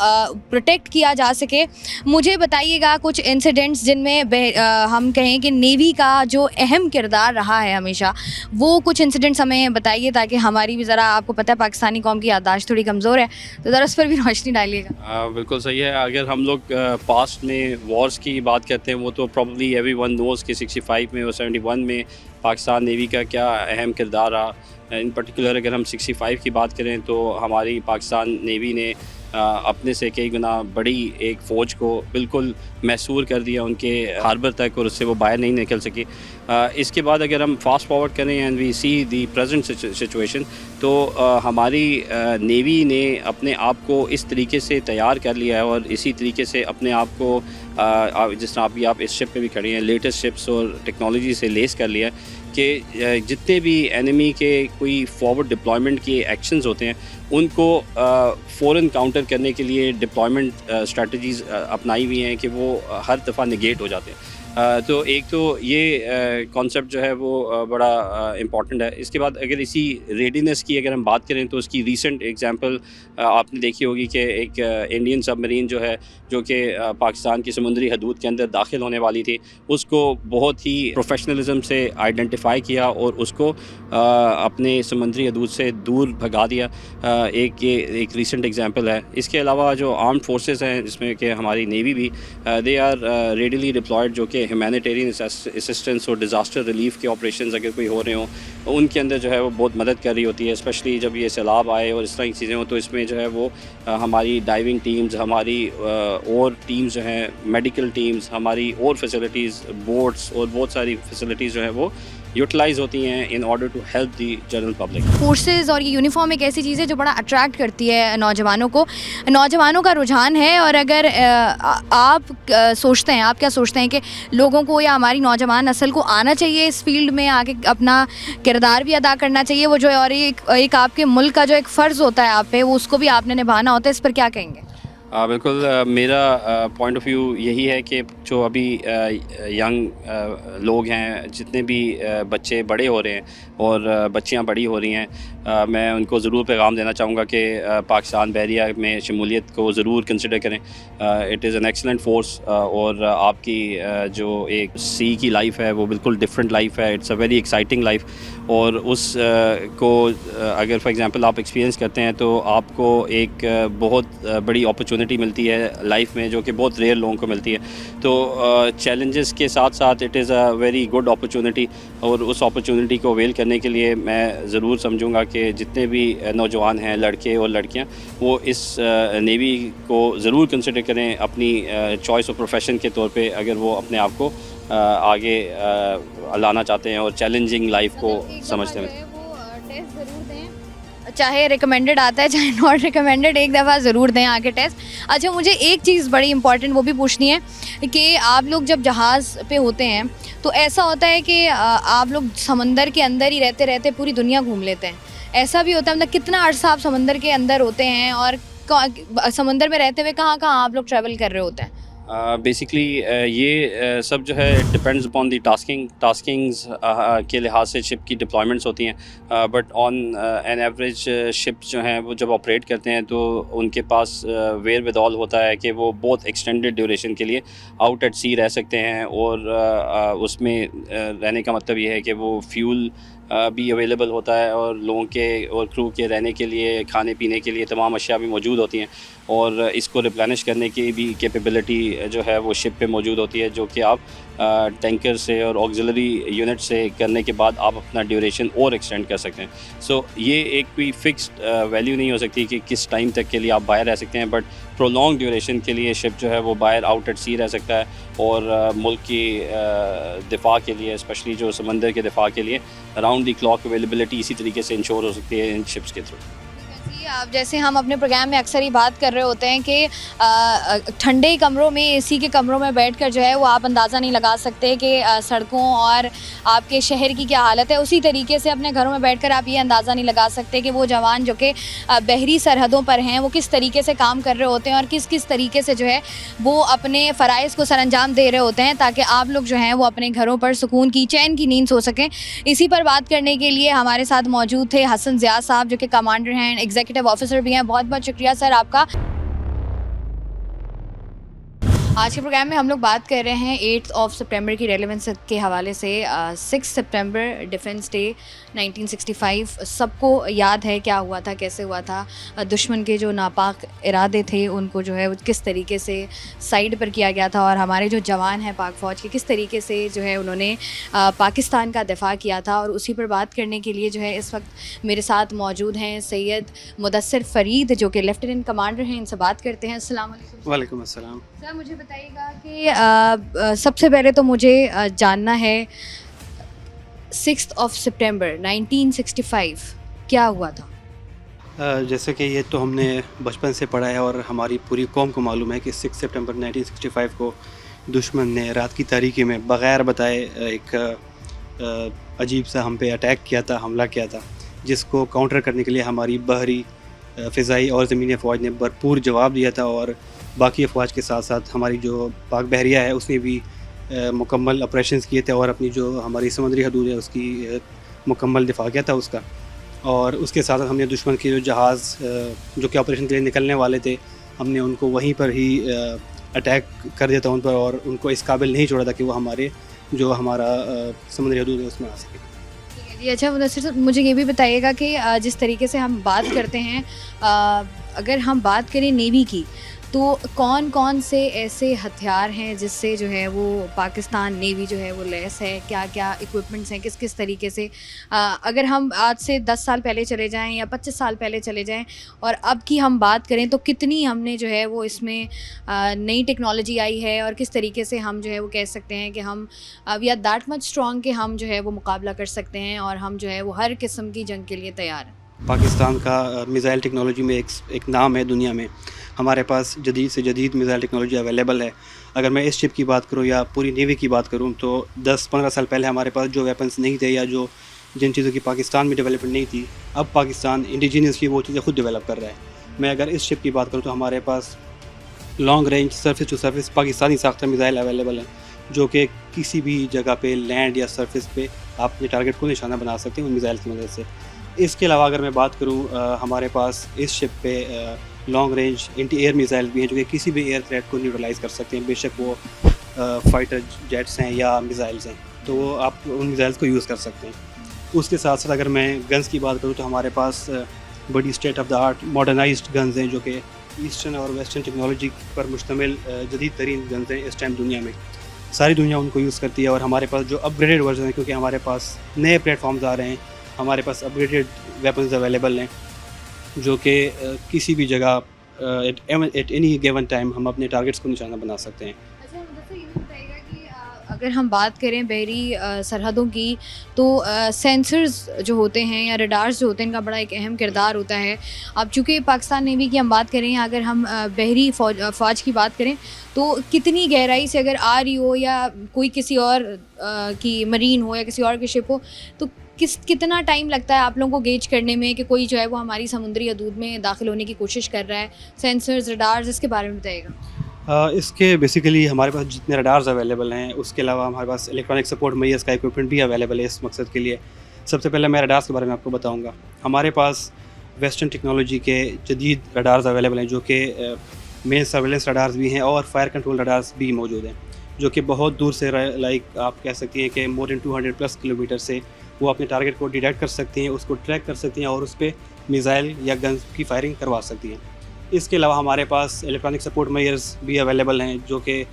प्रोटेक्ट किया जा सके। मुझे बताइएगा कुछ इंसिडेंट्स जिनमें हम कहें कि नेवी का जो अहम किरदार रहा है हमेशा, वो कुछ इंसिडेंट्स हमें बताइए ताकि हमारी भी ज़रा, आपको पता है पाकिस्तानी कौम की याददाश्त थोड़ी कमज़ोर है, तो ज़रा उस पर भी रोशनी डालिएगा। बिल्कुल सही है। अगर हम लोग पास्ट में वॉर्स की बात करते हैं, वो तो प्रॉब्ली एवरीवन नोज़ कि 65 में और 71 में पाकिस्तान नेवी का क्या अहम किरदार रहा। इन पर्टिकुलर अगर हम 65 की बात करें तो हमारी पाकिस्तान नेवी ने अपने से कई गुना बड़ी एक फ़ौज को बिल्कुल मैसूर कर दिया उनके हार्बर तक, और उससे वो बाहर नहीं निकल सकी। इसके बाद अगर हम फास्ट फॉरवर्ड करें and we see the present situation, तो हमारी नेवी ने अपने आप को इस तरीके से तैयार कर लिया है और इसी तरीके से अपने आप को जिस तरह अभी आप इस शिप पे भी खड़े हैं, लेटेस्ट शिप्स और टेक्नोलॉजी से लेस कर लिया है कि जितने भी एनिमी के कोई फॉरवर्ड डिप्लॉयमेंट के एक्शंस होते हैं उनको फ़ौरन काउंटर करने के लिए डिप्लॉयमेंट स्ट्रेटजीज़ अपनाई हुई हैं कि वो हर दफ़ा निगेट हो जाते हैं। तो एक तो ये कॉन्सेप्ट जो है वो बड़ा इम्पॉर्टेंट है। इसके बाद अगर इसी रेडीनेस की अगर हम बात करें तो उसकी रीसेंट एग्जांपल आपने देखी होगी कि एक इंडियन सबमरीन जो है, जो कि पाकिस्तान की समुद्री हदूद के अंदर दाखिल होने वाली थी, उसको बहुत ही प्रोफेशनलिज्म से आइडेंटिफाई किया और उसको अपने समुद्री हदूद से दूर भगा दिया। एक रीसेंट एग्जांपल है। इसके अलावा जो आर्म्ड फोर्सेस हैं जिसमें कि हमारी नेवी भी दे आर रेडीली डिप्लॉयड, जो कि ह्यूमैनिटेरियन असिस्टेंस और डिज़ास्टर रिलीफ के ऑपरेशंस अगर कोई हो रहे हों उनके अंदर जो है वो बहुत मदद कर रही होती है, स्पेशली जब ये सैलाब आए और इस तरह की चीज़ें हों। तो इसमें जो है वो हमारी डाइविंग टीम्स, हमारी और टीम्स जो हैं, मेडिकल टीम्स, हमारी और फैसिलिटीज़, बोट्स और बहुत सारी फैसिलिटीज़ जो है वो यूटिलाइज होती हैं in order to help the general public. Forces और ये यूनिफॉर्म एक ऐसी चीज़ है जो बड़ा अट्रैक्ट करती है नौजवानों को, नौजवानों का रुझान है। और अगर आप सोचते हैं, आप क्या सोचते हैं कि लोगों को या हमारी नौजवान नस्ल को आना चाहिए इस फील्ड में, आके अपना किरदार भी अदा करना चाहिए वो जो है, और एक आपके मुल्क का जो एक फ़र्ज़ होता है आप पे, वो उसको भी आपने निभाना होता है, इस पर क्या कहेंगे? बिल्कुल, मेरा पॉइंट ऑफ व्यू यही है कि जो अभी यंग लोग हैं, जितने भी बच्चे बड़े हो रहे हैं और बच्चियां बड़ी हो रही हैं, मैं उनको ज़रूर पैगाम देना चाहूँगा कि पाकिस्तान बहरिया में शमूलियत को ज़रूर कंसिडर करें। It is an excellent force और आपकी जो एक सी की लाइफ है वो बिल्कुल डिफरेंट लाइफ है। It's a very exciting life, और उस को अगर फॉर एग्ज़ाम्पल आप एक्सपीरियंस करते हैं तो आपको एक बहुत बड़ी अपॉर्चुनिटी मिलती है लाइफ में, जो कि बहुत रेयर लोगों को मिलती है। तो चैलेंजेस के साथ साथ it is a very good opportunity, और उस अपॉर्चुनिटी को अवेल करने के लिए मैं ज़रूर समझूंगा कि जितने भी नौजवान हैं, लड़के और लड़कियां, वो इस नेवी को ज़रूर कंसिडर करें अपनी चॉइस ऑफ प्रोफेशन के तौर पे, अगर वो अपने आप को आगे लाना चाहते हैं और चैलेंजिंग लाइफ को समझते हैं। चाहे रिकमेंडेड आता है चाहे नॉट रिकमेंडेड, एक दफ़ा ज़रूर दें आके टेस्ट। अच्छा, मुझे एक चीज़ बड़ी इंपॉर्टेंट वो भी पूछनी है कि आप लोग जब जहाज़ पे होते हैं तो ऐसा होता है कि आप लोग समंदर के अंदर ही रहते रहते पूरी दुनिया घूम लेते हैं, ऐसा भी होता है? मतलब कितना अर्सा आप समंदर के अंदर होते हैं और समंदर में रहते हुए कहाँ कहाँ आप लोग ट्रैवल कर रहे होते हैं? बेसिकली ये सब जो है डिपेंड्स अपॉन दी टास्किंग्स के लिहाज से शिप की डिप्लॉयमेंट्स होती हैं, but on an average ships जो हैं वो जब ऑपरेट करते हैं तो उनके पास वेयर विद ऑल होता है कि वो बहुत एक्सटेंडेड ड्यूरेशन के लिए आउट एट सी रह सकते हैं, और उसमें रहने का मतलब ये है कि वो फ्यूल भी अवेलेबल होता है और लोगों के और क्रू के रहने के लिए, खाने पीने के लिए तमाम अशिया भी मौजूद होती हैं, और इसको रिप्लेनिश करने की भी कैपेबिलिटी जो है वो शिप पे मौजूद होती है, जो कि आप टैंकर से और ऑक्सिलरी यूनिट से करने के बाद आप अपना ड्यूरेशन और एक्सटेंड कर सकते हैं। सो ये एक कोई फिक्स्ड वैल्यू नहीं हो सकती कि किस टाइम तक के लिए आप बाहर रह सकते हैं, बट प्रोलॉन्ग ड्यूरेशन के लिए शिप जो है वो बाहर आउट एट सी रह सकता है, और मुल्क की दिफा के लिए, स्पेशली जो समंदर के दिफा के लिए अराउंड द क्लॉक अवेलेबिलिटी इसी तरीके से इंश्योर हो सकती है इन शिप्स के थ्रू। आप जैसे हम अपने प्रोग्राम में अक्सर ही बात कर रहे होते हैं कि ठंडे कमरों में, एसी के कमरों में बैठकर जो है वो आप अंदाज़ा नहीं लगा सकते कि सड़कों और आपके शहर की क्या हालत है। उसी तरीके से अपने घरों में बैठकर आप ये अंदाज़ा नहीं लगा सकते कि वो जवान जो कि बहरी सरहदों पर हैं वो किस तरीके से काम कर रहे होते हैं और किस किस तरीके से जो है वो अपने फ़राइज़ को सरअंजाम दे रहे होते हैं, ताकि आप लोग जो हैं वो अपने घरों पर सुकून की, चैन की नींद सो सकें। इसी पर बात करने के लिए हमारे साथ मौजूद थे हसन ज़िया साहब, जो कि कमांडर हैं, एग्जीक्यूटिव ऑफिसर भी हैं। बहुत बहुत शुक्रिया सर आपका। आज के प्रोग्राम में हम लोग बात कर रहे हैं 8 सितंबर की रेलेवेंस के हवाले से। 6 सितंबर डिफेंस डे 1965, सबको याद है क्या हुआ था, कैसे हुआ था। दुश्मन के जो नापाक इरादे थे उनको जो है वो किस तरीके से साइड पर किया गया था, और हमारे जो जवान हैं पाक फ़ौज के किस तरीके से जो है उन्होंने पाकिस्तान का दिफा किया था। और उसी पर बात करने के लिए जो है इस वक्त मेरे साथ मौजूद हैं सैयद मुदस्सिर फ़रीद, जो कि लेफ्टिनेंट कमांडर हैं। इनसे बात करते हैं। अस्सलाम वालेकुम। वालेकुम अस्सलाम। सर, मुझे बताइएगा कि सबसे पहले तो मुझे जानना है 6 सितंबर 1965 क्या हुआ था। जैसे कि ये तो हमने बचपन से पढ़ा है और हमारी पूरी कौम को मालूम है कि 6 सितंबर 1965 को दुश्मन ने रात की तारीकी में बग़ैर बताए एक अजीब सा हम पे अटैक किया था, हमला किया था, जिसको काउंटर करने के लिए हमारी बहरी, फ़िज़ाई और ज़मीनी फ़ौज ने भरपूर जवाब दिया था। और बाकी अफवाज के साथ साथ हमारी जो पाक बहरिया है उसने भी मुकम्मल ऑपरेशंस किए थे और अपनी जो हमारी समुद्री हदूद है उसकी मुकम्मल दिफा किया था उसका। और उसके साथ साथ हमने दुश्मन के जो जहाज़ जो कि ऑपरेशन के लिए निकलने वाले थे, हमने उनको वहीं पर ही अटैक कर दिया था उन पर, और उनको इस काबिल नहीं छोड़ा था कि वो हमारा समुद्री हदूद है उसमें आ सके। जी अच्छा मुदस्सिर साहब, मुझे ये भी बताइएगा कि जिस तरीके से हम बात करते हैं, अगर हम बात करें नेवी की, तो कौन कौन से ऐसे हथियार हैं जिससे जो है वो पाकिस्तान नेवी जो है वो लैस है, क्या क्या इक्विपमेंट्स हैं, किस किस तरीके से। अगर हम आज से 10 साल पहले चले जाएं या 25 साल पहले चले जाएं और अब की हम बात करें, तो कितनी हमने जो है वो इसमें नई टेक्नोलॉजी आई है, और किस तरीके से हम जो है वो कह सकते हैं कि हम we are that much strong कि हम जो है वो मुकाबला कर सकते हैं और हम जो है वो हर किस्म की जंग के लिए तैयार हैं। पाकिस्तान का मिज़ाइल टेक्नोलॉजी में एक नाम है दुनिया में। हमारे पास जदीद से जदीद मिज़ाइल टेक्नोलॉजी अवेलेबल है। अगर मैं इस शिप की बात करूं या पूरी नेवी की बात करूं, तो 10-15 साल पहले हमारे पास जो वेपन्स नहीं थे या जिन चीज़ों की पाकिस्तान में डेवलपमेंट नहीं थी, अब पाकिस्तान इंडिजीनियसली वो चीज़ें खुद डेवलप कर रहा है। मैं अगर इस शिप की बात करूँ तो हमारे पास long range surface to surface Pakistani साख्ता मिज़ाइल अवेलेबल हैं, जो कि किसी भी जगह पे लैंड या सरफेस पे आप अपने टारगेट को निशाना बना सकते हैं उन मिज़ाइल की मदद से। इसके अलावा अगर मैं बात करूँ, हमारे पास इस शिप पे long range anti air missile भी हैं, जो कि किसी भी एयर थ्रेट को न्यूट्रलाइज़ कर सकते हैं, बेशक वो फाइटर जेट्स हैं या मिज़ाइल्स हैं, तो वो आप उन मिज़ाइल्स को यूज़ कर सकते हैं। उसके साथ साथ अगर मैं गन्स की बात करूँ तो हमारे पास बड़ी state of the art modernised guns हैं, जो कि ईस्टर्न और वेस्टर्न टेक्नोलॉजी पर मुश्तमिल जदीद तरीन गन्स हैं इस टाइम दुनिया में। सारी दुनिया उनको यूज़ करती है। और हमारे पास जो अपग्रेडेड वर्जन है, क्योंकि हमारे पास नए प्लेटफॉर्म्स आ रहे हैं, हमारे पास अपग्रेडेड वेपन्स अवेलेबल हैं, जो कि किसी भी जगह एट एनी गिवन टाइम हम अपने टारगेट्स को निशाना बना सकते हैं। अच्छा मुदस्सिर, ये भी बताइएगा कि अगर हम बात करें बहरी सरहदों की, तो सेंसर्स जो होते हैं या रडार्स जो होते हैं, इनका बड़ा एक अहम किरदार होता है। अब चूँकि पाकिस्तान नेवी की हम बात करें, अगर हम बहरी फ़ौज की बात करें, तो कितनी गहराई से अगर आ रही हो या कोई किसी और की मरीन हो या किसी और की शिप हो, तो कितना टाइम लगता है आप लोगों को गेज करने में कि कोई जो है वो हमारी समुद्री हदूद में दाखिल होने की कोशिश कर रहा है। सेंसर्स, रडार्स, इसके बारे में बताइएगा। इसके बेसिकली हमारे पास जितने रडार्स अवेलेबल हैं, उसके अलावा हमारे पास इलेक्ट्रॉनिक सपोर्ट मैयर्स का इक्विपमेंट भी अवेलेबल है इस मकसद के लिए। सबसे पहले मैं रडार्स के बारे में आपको बताऊँगा। हमारे पास वेस्टर्न टेक्नोलॉजी के जदीद रडार्स अवेलेबल हैं, जो कि मेन सर्वेलेंस रडार्स भी हैं और फायर कंट्रोल रडार्स भी मौजूद हैं, जो कि बहुत दूर से लाइक आप कह सकती हैं कि मोर देन 200+ किलोमीटर से वो अपने टारगेट को डिटेक्ट कर सकती हैं, उसको ट्रैक कर सकती हैं और उस पर मिज़ाइल या गन्स की फायरिंग करवा सकती हैं। इसके अलावा हमारे पास इलेक्ट्रॉनिक सपोर्ट मेयर्स भी अवेलेबल हैं, जो कि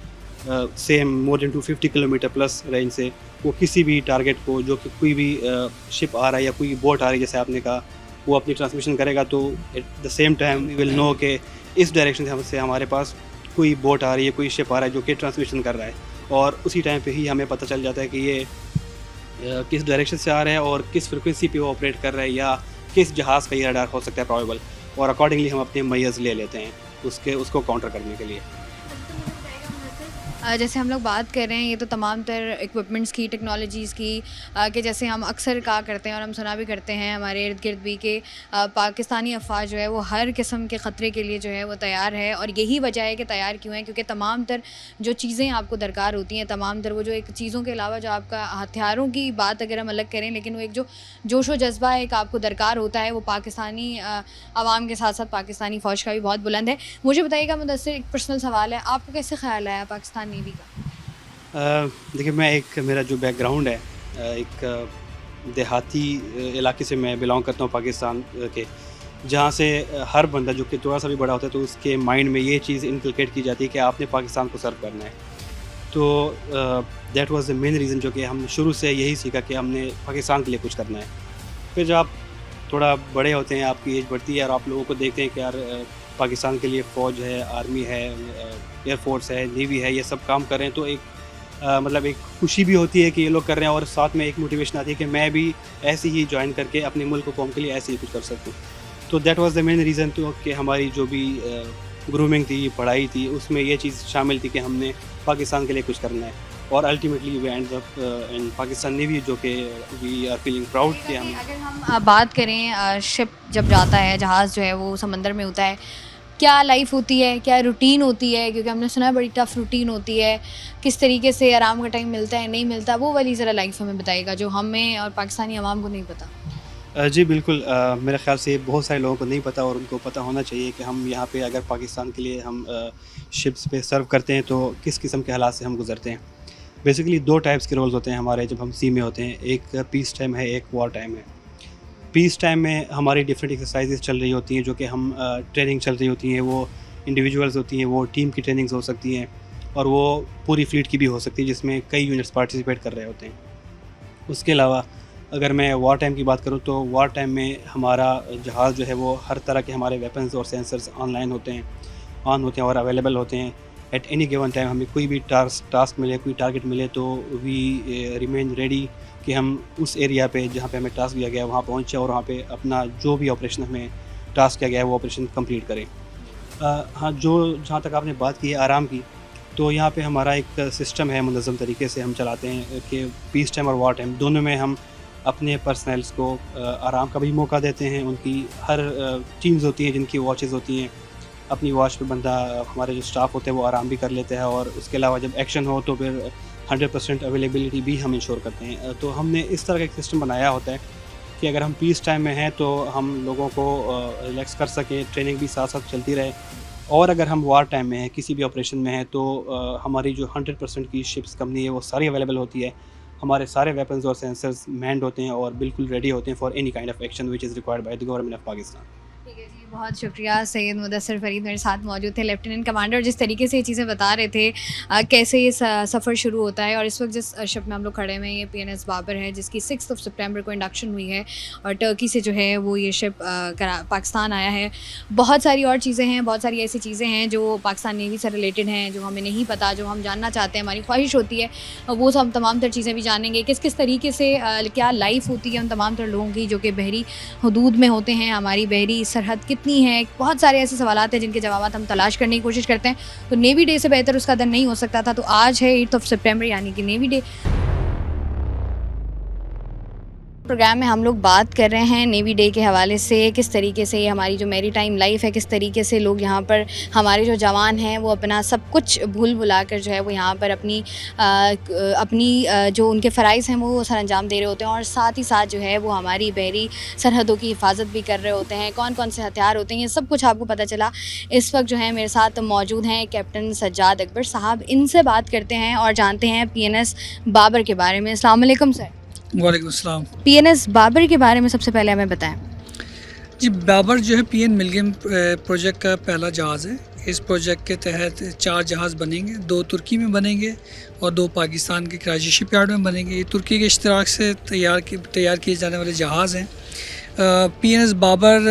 same more than 250 kilometre plus range से वो किसी भी टारगेट को, जो कि कोई भी शिप आ रहा है या कोई बोट आ रही है जैसे आपने कहा, वो अपनी ट्रांसमिशन करेगा, तो at the same time we will know कि इस डायरेक्शन से हमारे पास कोई बोट आ रही है, कोई शिप आ रहा है जो कि ट्रांसमिशन कर रहा है, और उसी टाइम पे ही हमें पता चल जाता है कि ये किस डायरेक्शन से आ रहा है और किस फ्रिक्वेंसी पे वो ऑपरेट कर रहा है या किस जहाज़ का ये रडार हो सकता है प्रोबेबल, और अकॉर्डिंगली हम अपने मैयर्स ले लेते हैं उसको काउंटर करने के लिए। जैसे हम लोग बात कर रहे हैं ये तो तमाम तर इक्विपमेंट्स की, टेक्नोलॉजीज़ की, कि जैसे हम अक्सर कहा करते हैं और हम सुना भी करते हैं हमारे इर्द गिर्द भी कि पाकिस्तानी अफवाज जो है वो हर किस्म के ख़तरे के लिए जो है वो तैयार है। और यही वजह है कि तैयार क्यों है, क्योंकि तमाम तर जो चीज़ें आपको दरकार होती हैं, तमाम तर वो जो एक चीज़ों के अलावा जो आपका हथियारों की बात अगर हम अलग करें, लेकिन वो एक जो जोश व जज्बा एक आपको दरकार होता है वो पाकिस्तानी आवाम के साथ साथ पाकिस्तानी फ़ौज का भी बहुत बुलंद है। मुझे बताइएगा मुदस्सिर, एक पर्सनल सवाल है, आपको कैसे ख्याल आया पाकिस्तान नेवी का? देखिए, मेरा जो बैकग्राउंड है, एक देहाती इलाके से मैं बिलोंग करता हूँ पाकिस्तान के, जहाँ से हर बंदा जो कि थोड़ा सा भी बड़ा होता है तो उसके माइंड में ये चीज़ इनकलकेट की जाती है कि आपने पाकिस्तान को सर्व करना है। तो that was the main reason, जो कि हम शुरू से यही सीखा कि हमने पाकिस्तान के लिए कुछ करना है। फिर जब आप थोड़ा बड़े होते हैं, आपकी एज बढ़ती है और आप लोगों को देखते हैं कि यार पाकिस्तान के लिए फ़ौज है, आर्मी है, एयरफोर्स है, नेवी है, ये सब काम कर रहे हैं, तो एक मतलब एक खुशी भी होती है कि ये लोग कर रहे हैं और साथ में एक मोटिवेशन आती है कि मैं भी ऐसे ही ज्वाइन करके अपने मुल्क कौम के लिए ऐसे ही कुछ कर सकूँ। तो that was the main reason, तो कि हमारी जो भी ग्रूमिंग थी, पढ़ाई थी, उसमें ये चीज़ शामिल थी कि हमने पाकिस्तान के लिए कुछ करना है। और ultimately we end up in Pakistan navy, जो कि वी आर फीलिंग प्राउड कि हम। अगर हम बात करें शिप जब जाता है, जहाज़ जो है वो समंदर में होता है, क्या लाइफ होती है, क्या रूटीन होती है? क्योंकि हमने सुना है बड़ी टफ रूटीन होती है, किस तरीके से आराम का टाइम मिलता है, नहीं मिलता, वो वाली ज़रा लाइफ हमें बताइएगा जो हमें और पाकिस्तानी आवाम को नहीं पता। जी बिल्कुल, मेरे ख़्याल से बहुत सारे लोगों को नहीं पता और उनको पता होना चाहिए कि हम यहाँ पे अगर पाकिस्तान के लिए हम शिप्स पे सर्व करते हैं तो किस किस्म के हालात से हम गुजरते हैं। बेसिकली 2 टाइप्स के रोल्स होते हैं हमारे जब हम सी में होते हैं, एक पीस टाइम है, एक वॉर टाइम है। पीस टाइम में हमारी डिफरेंट एक्सरसाइजेज चल रही होती हैं, जो कि हम ट्रेनिंग चल रही होती हैं, वो इंडिविजुअल्स होती हैं, वो टीम की ट्रेनिंग्स हो सकती हैं और वो पूरी फ्लीट की भी हो सकती है जिसमें कई यूनिट्स पार्टिसिपेट कर रहे होते हैं। उसके अलावा अगर मैं वॉर टाइम की बात करूँ तो वॉर टाइम में हमारा जहाज़ जो है वो हर तरह के हमारे वेपन्स और सेंसर्स ऑन होते हैं और अवेलेबल होते हैं। एट एनी गिवन टाइम हमें कोई भी टास्क मिले, कोई टारगेट मिले तो वी रिमेन रेडी कि हम उस एरिया पे जहाँ पे हमें टास्क दिया गया है वहाँ पहुँचे और वहाँ पे अपना जो भी ऑपरेशन हमें टास्क किया गया है वो ऑपरेशन कंप्लीट करें। हाँ, जहाँ तक आपने बात की है आराम की, तो यहाँ पे हमारा एक सिस्टम है, मुनज़्ज़म तरीके से हम चलाते हैं कि पीस टाइम और वॉर टाइम दोनों में हम अपने पर्सनल्स को आराम का भी मौका देते हैं। उनकी हर टीम्स होती हैं जिनकी वॉचेस होती हैं, अपनी वॉच पे बंदा, हमारे जो स्टाफ होते हैं वो आराम भी कर लेते हैं और उसके अलावा जब एक्शन हो तो फिर 100% अवेलेबिलिटी भी हम इंश्योर करते हैं। तो हमने इस तरह का एक सिस्टम बनाया होता है कि अगर हम पीस टाइम में हैं तो हम लोगों को रिलैक्स कर सकें, ट्रेनिंग भी साथ साथ चलती रहे। और अगर हम वॉर टाइम में हैं, किसी भी ऑपरेशन में हैं, तो हमारी जो 100% की शिप्स कंपनी है वो सारी अवेलेबल होती है। हमारे सारे वेपन्स और सेंसर्स मैंड होते हैं और बिल्कुल रेडी होते हैं for any kind of action which is required by the government of Pakistan. ठीक है जी, बहुत शुक्रिया। सैयद मुदस्सिर फ़रीद मेरे साथ मौजूद थे, लेफ्टिनेंट कमांडर। जिस तरीके से ये चीज़ें बता रहे थे कैसे ये सफ़र शुरू होता है। और इस वक्त जिस शिप में हम लोग खड़े हुए हैं ये PNS बाबर है, जिसकी 6 सितंबर को इंडक्शन हुई है और टर्की से जो है वो ये शिप पाकिस्तान आया है। बहुत सारी और चीज़ें हैं, बहुत सारी ऐसी चीज़ें हैं जो पाकिस्तान नेवी से रिलेटेड हैं जो हमें नहीं पता, जो हम जानना चाहते हैं, हमारी ख्वाहिश होती है वो सब तमाम तर चीज़ें भी जानेंगे। किस किस तरीके से क्या लाइफ होती है उन तमाम तर लोगों की जो कि बहरी हदूद में होते हैं, हमारी बहरी सरहद कितनी है, बहुत सारे ऐसे सवालात हैं जिनके जवाब हम तलाश करने की कोशिश करते हैं। तो नेवी डे से बेहतर उसका दिन नहीं हो सकता था। तो आज है 8 सितंबर यानी कि नेवी डे। प्रोग्राम में हम लोग बात कर रहे हैं नेवी डे के हवाले से, किस तरीके से हमारी जो मैरी टाइम लाइफ है, किस तरीके से लोग यहाँ पर हमारे जो जवान हैं वो अपना सब कुछ भूल भुला कर जो है वो यहाँ पर अपनी जो उनके फ़राइज़ हैं वो सर अंजाम दे रहे होते हैं और साथ ही साथ जो है वो हमारी बहरी सरहदों की हिफाजत भी कर रहे होते हैं। कौन कौन से हथियार होते हैं ये सब कुछ आपको पता चला। इस वक्त जो है मेरे साथ मौजूद हैं कैप्टन सज्जाद अकबर साहब। इनसे बात करते हैं और जानते हैं PNS बाबर के बारे में। अस्सलाम वालेकुम सर। वालेकुम अस्सलाम। PNS बाबर के बारे में सबसे पहले हमें बताएं। जी, बाबर जो है PN मिलगम प्रोजेक्ट का पहला जहाज़ है। इस प्रोजेक्ट के तहत 4 जहाज़ बनेंगे, 2 तुर्की में बनेंगे और 2 पाकिस्तान के कराची शिपयार्ड में बनेंगे। ये तुर्की के इश्तराक से तैयार किए जाने वाले जहाज़ हैं। PNS बाबर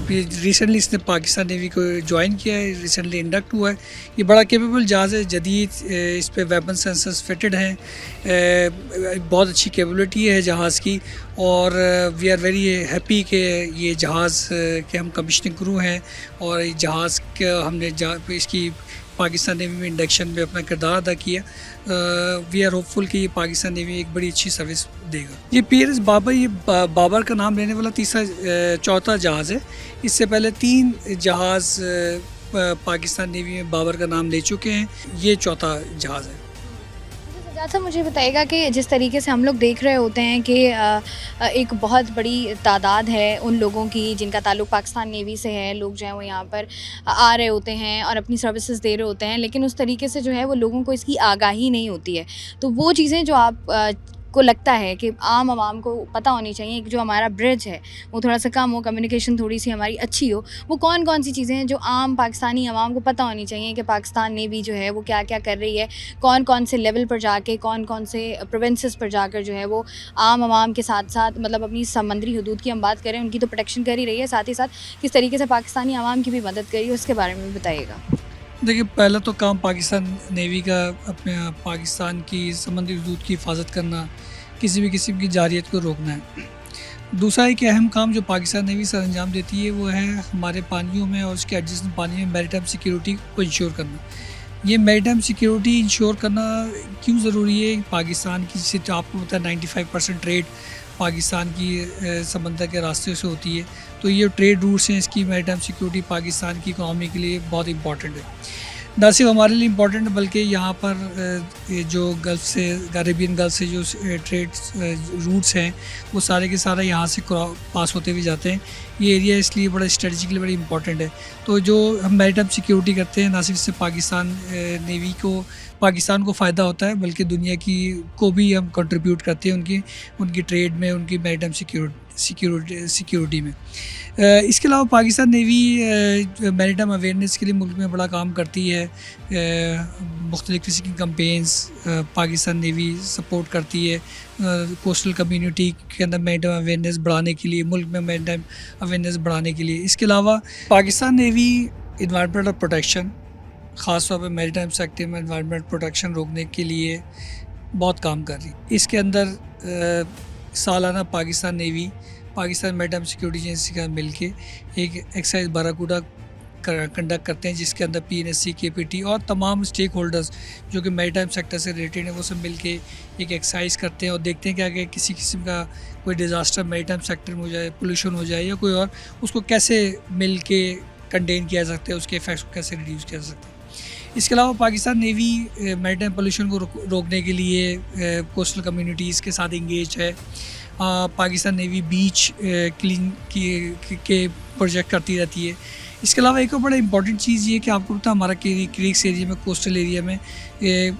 रिसेंटली इसने पाकिस्तान नेवी को ज्वाइन किया है, रिसेंटली इंडक्ट हुआ है। ये बड़ा कैपेबल जहाज़ है, जदीद इस पे वेपन सेंसर्स फिटेड हैं, बहुत अच्छी कैपेबिलिटी है जहाज़ की और वी आर वेरी हैप्पी कि ये जहाज़ के हम कमिश्निंग क्रू हैं और जहाज़ का हमने इसकी पाकिस्तान नेवी में इंडक्शन में अपना किरदार अदा किया। वी आर होपफुल कि ये पाकिस्तान नेवी एक बड़ी अच्छी सर्विस देगा। ये PNS बाबर, ये बाबर का नाम लेने वाला चौथा जहाज़ है। इससे पहले 3 जहाज़ पाकिस्तान नेवी में बाबर का नाम ले चुके हैं, ये चौथा जहाज़ है। सजाद साहब, मुझे बताइएगा कि जिस तरीके से हम लोग देख रहे होते हैं कि एक बहुत बड़ी तादाद है उन लोगों की जिनका ताल्लुक़ पाकिस्तान नेवी से है, लोग जो हैं वो यहाँ पर आ रहे होते हैं और अपनी सर्विसेज दे रहे होते हैं, लेकिन उस तरीके से जो है वो लोगों को इसकी आगाही नहीं होती है। तो वो चीज़ें जो आप को लगता है कि आम आवाम को पता होनी चाहिए कि जो हमारा ब्रिज है वो थोड़ा सा कम हो, कम्युनिकेशन थोड़ी सी हमारी अच्छी हो, वो कौन कौन सी चीज़ें हैं जो आम पाकिस्तानी आवाम को पता होनी चाहिए कि पाकिस्तान नेवी जो है वो क्या क्या कर रही है, कौन कौन से लेवल पर जाके, कौन कौन से प्रोविंसेस पर जाकर जो है वो आम आवाम के साथ साथ मतलब अपनी समंदरी हदूद की हम बात करें उनकी तो प्रोटेक्शन कर ही रही है, साथ ही साथ किस तरीके से पाकिस्तानी आवाम की भी मदद करी है, उसके बारे में बताइएगा। देखिए, पहला तो काम पाकिस्तान नेवी का अपने पाकिस्तान की समंदरी हदूद की हिफाजत करना, किसी भी किस्म की जारियत को रोकना है। दूसरा एक अहम काम जो पाकिस्तान नेवी सर अंजाम देती है वो है हमारे पानियों में और उसके एडजस्टेंट पानी में मैरीटाइम सिक्योरिटी को इंश्योर करना। ये मैरीटाइम सिक्योरिटी इंश्योर करना क्यों ज़रूरी है? पाकिस्तान की, जैसे आपको पता है 95% ट्रेड पाकिस्तान की समंदर के रास्ते से होती है, तो ये ट्रेड रूट्स हैं, इसकी मैरीटाइम सिक्योरिटी पाकिस्तान की इकॉनमी के लिए बहुत इंपॉर्टेंट है। ना सिर्फ हमारे लिए इम्पोर्टेंट है बल्कि यहाँ पर जो गल्फ़ से, कैरेबियन गल्फ़ से जो ट्रेड रूट्स हैं वो सारे के सारे यहाँ से पास होते हुए जाते हैं। ये एरिया इसलिए बड़ा स्ट्रेटजिकली बड़ी इंपॉर्टेंट है। तो जो हम मैरीटाइम सिक्योरिटी करते हैं, ना सिर्फ इससे पाकिस्तान नेवी को, पाकिस्तान को फ़ायदा होता है बल्कि दुनिया की को भी हम कंट्रीब्यूट करते हैं उनकी ट्रेड में, उनकी मैरीटाइम सिक्योरिटी में। इसके अलावा पाकिस्तान नेवी मैरीटाइम अवेयरनेस के लिए मुल्क में बड़ा काम करती है। मुख्तलिफ़ किस्म की कैंपेन्स पाकिस्तान नेवी सपोर्ट करती है कोस्टल कम्युनिटी के अंदर मैरीटाइम अवेयरनेस बढ़ाने के लिए, मुल्क में मैरीटाइम अवेयरनेस बढ़ाने के लिए। इसके अलावा पाकिस्तान नेवी इन्वायरमेंटल प्रोटेक्शन, ख़ास तौर पर मैरीटाइम सेक्टर में इन्वायरमेंट प्रोटेक्शन रोकने के लिए बहुत काम कर रही है। इसके अंदर सालाना Pakistan navy Pakistan maritime security agency का मिलके एक एक्सरसाइज बाराकूडा कंडक्ट करते हैं, जिसके अंदर PNSC, KPT और तमाम स्टेक होल्डर्स जो कि मैरीटाइम सेक्टर से रिलेटेड हैं वो सब मिलके एक एक्सरसाइज करते हैं और देखते हैं कि अगर किसी किस्म का कोई डिज़ास्टर मैरीटाइम सेक्टर में हो जाए, पोल्यूशन हो जाए या कोई और, उसको कैसे मिल के कंटेन किया जा सकता है, उसके इफेक्ट्स को कैसे रिड्यूस किया जा सकता है। इसके अलावा पाकिस्तान नेवी मैरीटाइम पोल्यूशन को रोकने के लिए कोस्टल कम्युनिटीज़ के साथ इंगेज है। पाकिस्तान नेवी बीच क्लीन के प्रोजेक्ट करती रहती है। इसके अलावा एक और बड़ा इंपॉर्टेंट चीज़ ये है कि आपको पता है हमारा क्रीक्स एरिया में, कोस्टल एरिया में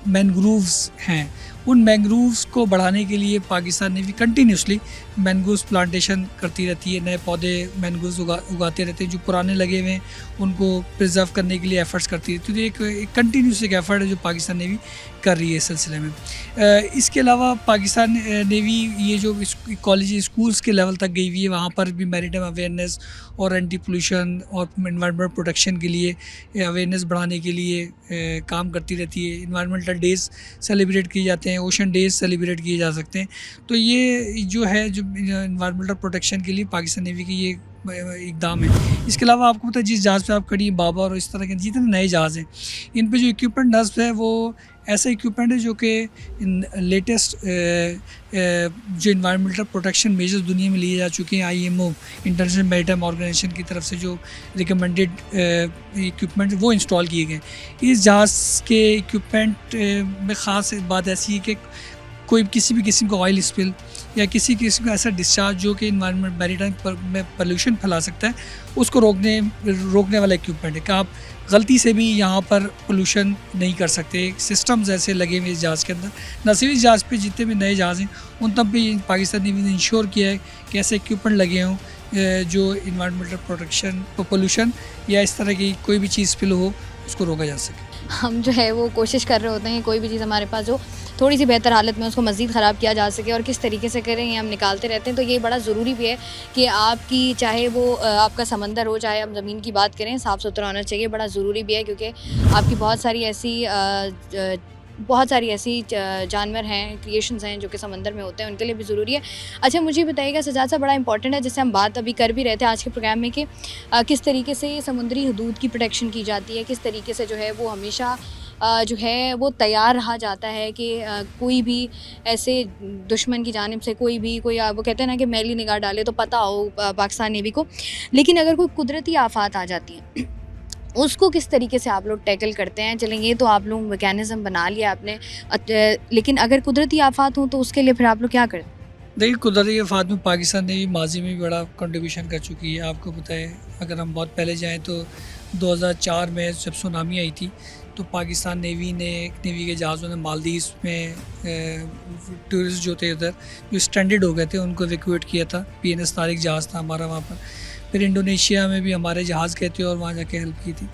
मैनग्रोव्स हैं। उन मैंग्रोव्स को बढ़ाने के लिए Pakistan navy continuously mangroves plantation करती रहती है, नए पौधे मैंग्रोव्स उगाते रहते हैं। जो पुराने लगे हुए हैं उनको प्रिजर्व करने के लिए एफ़र्ट्स करती रहती है। तो एक कंटिन्यूस एक एफ़र्ट है जो पाकिस्तान नेवी कर रही है इस सिलसिले में। इसके अलावा पाकिस्तान नेवी ये जो कॉलेज स्कूल्स के लेवल तक गई हुई है, वहाँ पर भी मैरीटाइम अवेयरनेस और एंटी पोल्यूशन और एनवायरनमेंट प्रोटेक्शन के लिए अवेयरनेस बढ़ाने के लिए काम करती रहती है। इन्वायरमेंटल डेज़ सेलिब्रेट किए जाते हैं, ओशन डेज़ सेलिब्रेट किए जा सकते हैं। तो ये जो है जो इन्वायरमेंटल प्रोटेक्शन के लिए पाकिस्तान नेवी की ये इकदाम है। इसके अलावा आपको पता है जिस जहाज़ पे आप खड़ी बाबर और इस तरह के जितने नए जहाज़ हैं, इन पे जो इक्विपमेंट नस्ब है वो ऐसा इक्विपमेंट है जो कि लेटेस्ट जो इन्वायरमेंटल प्रोटेक्शन मेजर्स दुनिया में लिए जा चुके हैं। IMO इंटरनेशनल मैरीटाइम ऑर्गेनाइजेशन की तरफ से जो रिकमेंडेड इक्विपमेंट वो इंस्टॉल किए गए। इस जहाज़ के इक्विपमेंट में ख़ास बात ऐसी है कि कोई किसी भी किस्म का ऑयल स्पिल या किसी किस्म का ऐसा डिस्चार्ज जो कि इन्वायरमेंट मैरीटाइम में पोल्यूशन फैला सकता है, उसको रोकने वाला इक्विपमेंट है कि आप गलती से भी यहाँ पर पोल्यूशन नहीं कर सकते। सिस्टम्स ऐसे लगे हुए इस जहाज़ के अंदर। न सिर्फ इस जहाज़ पे जितने भी नए जहाज़ हैं उन तब भी पाकिस्तान नेवी ने इंश्योर किया है कि ऐसे इक्विपमेंट लगे हों जो इन्वायरमेंटल प्रोटेक्शन, पोल्यूशन या इस तरह की कोई भी चीज़ स्पिल हो उसको रोका जा सके। हम जो है वो कोशिश कर रहे होते हैं कोई भी चीज़ हमारे पास जो थोड़ी सी बेहतर हालत में उसको मज़ीद ख़राब किया जा सके और किस तरीके से करें ये हम निकालते रहते हैं। तो ये बड़ा ज़रूरी भी है कि आपकी चाहे वो आपका समंदर हो, चाहे आप ज़मीन की बात करें, साफ़ सुथरा होना चाहिए। बड़ा ज़रूरी भी है क्योंकि आपकी बहुत सारी ऐसी बहुत सारी ऐसी जानवर हैं, क्रिएशंस हैं जो कि समंदर में होते हैं, उनके लिए भी ज़रूरी है। अच्छा, मुझे बताइएगा सजाद साहब, बड़ा इंपॉर्टेंट है, जैसे हम बात अभी कर भी रहे थे आज के प्रोग्राम में कि किस तरीके से समुद्री हदूद की प्रोटेक्शन की जाती है, किस तरीके से जो है वो हमेशा जो है वो तैयार रहा जाता है कि कोई भी ऐसे दुश्मन की जानिब से कोई वो कहते हैं ना कि मैली निगाह डाले तो पता हो पाकिस्तान नेवी को। लेकिन अगर कोई कुदरती आफात आ जाती है उसको किस तरीके से आप लोग टैकल करते हैं? चलें, ये तो आप लोग मैकेनिज़्म बना लिया आपने, लेकिन अगर कुदरती आफात हो तो उसके लिए फिर आप लोग क्या करते हैं? देखिए, कुदरती आफात में पाकिस्तान ने भी माजी में भी बड़ा कंट्रीब्यूशन कर चुकी है। आपको पता है, अगर हम बहुत पहले जाएँ तो 2004 में जब सुनामी आई थी तो पाकिस्तान नेवी के जहाज़ों ने मालदीव्स में टूरिस्ट जो थे उधर जो स्ट्रैंडेड हो गए थे उनको इवैक्यूएट किया था। PNS तारिक जहाज़ था हमारा वहाँ पर। फिर इंडोनेशिया में भी हमारे जहाज़ गए थे और वहाँ जाके हेल्प की थी।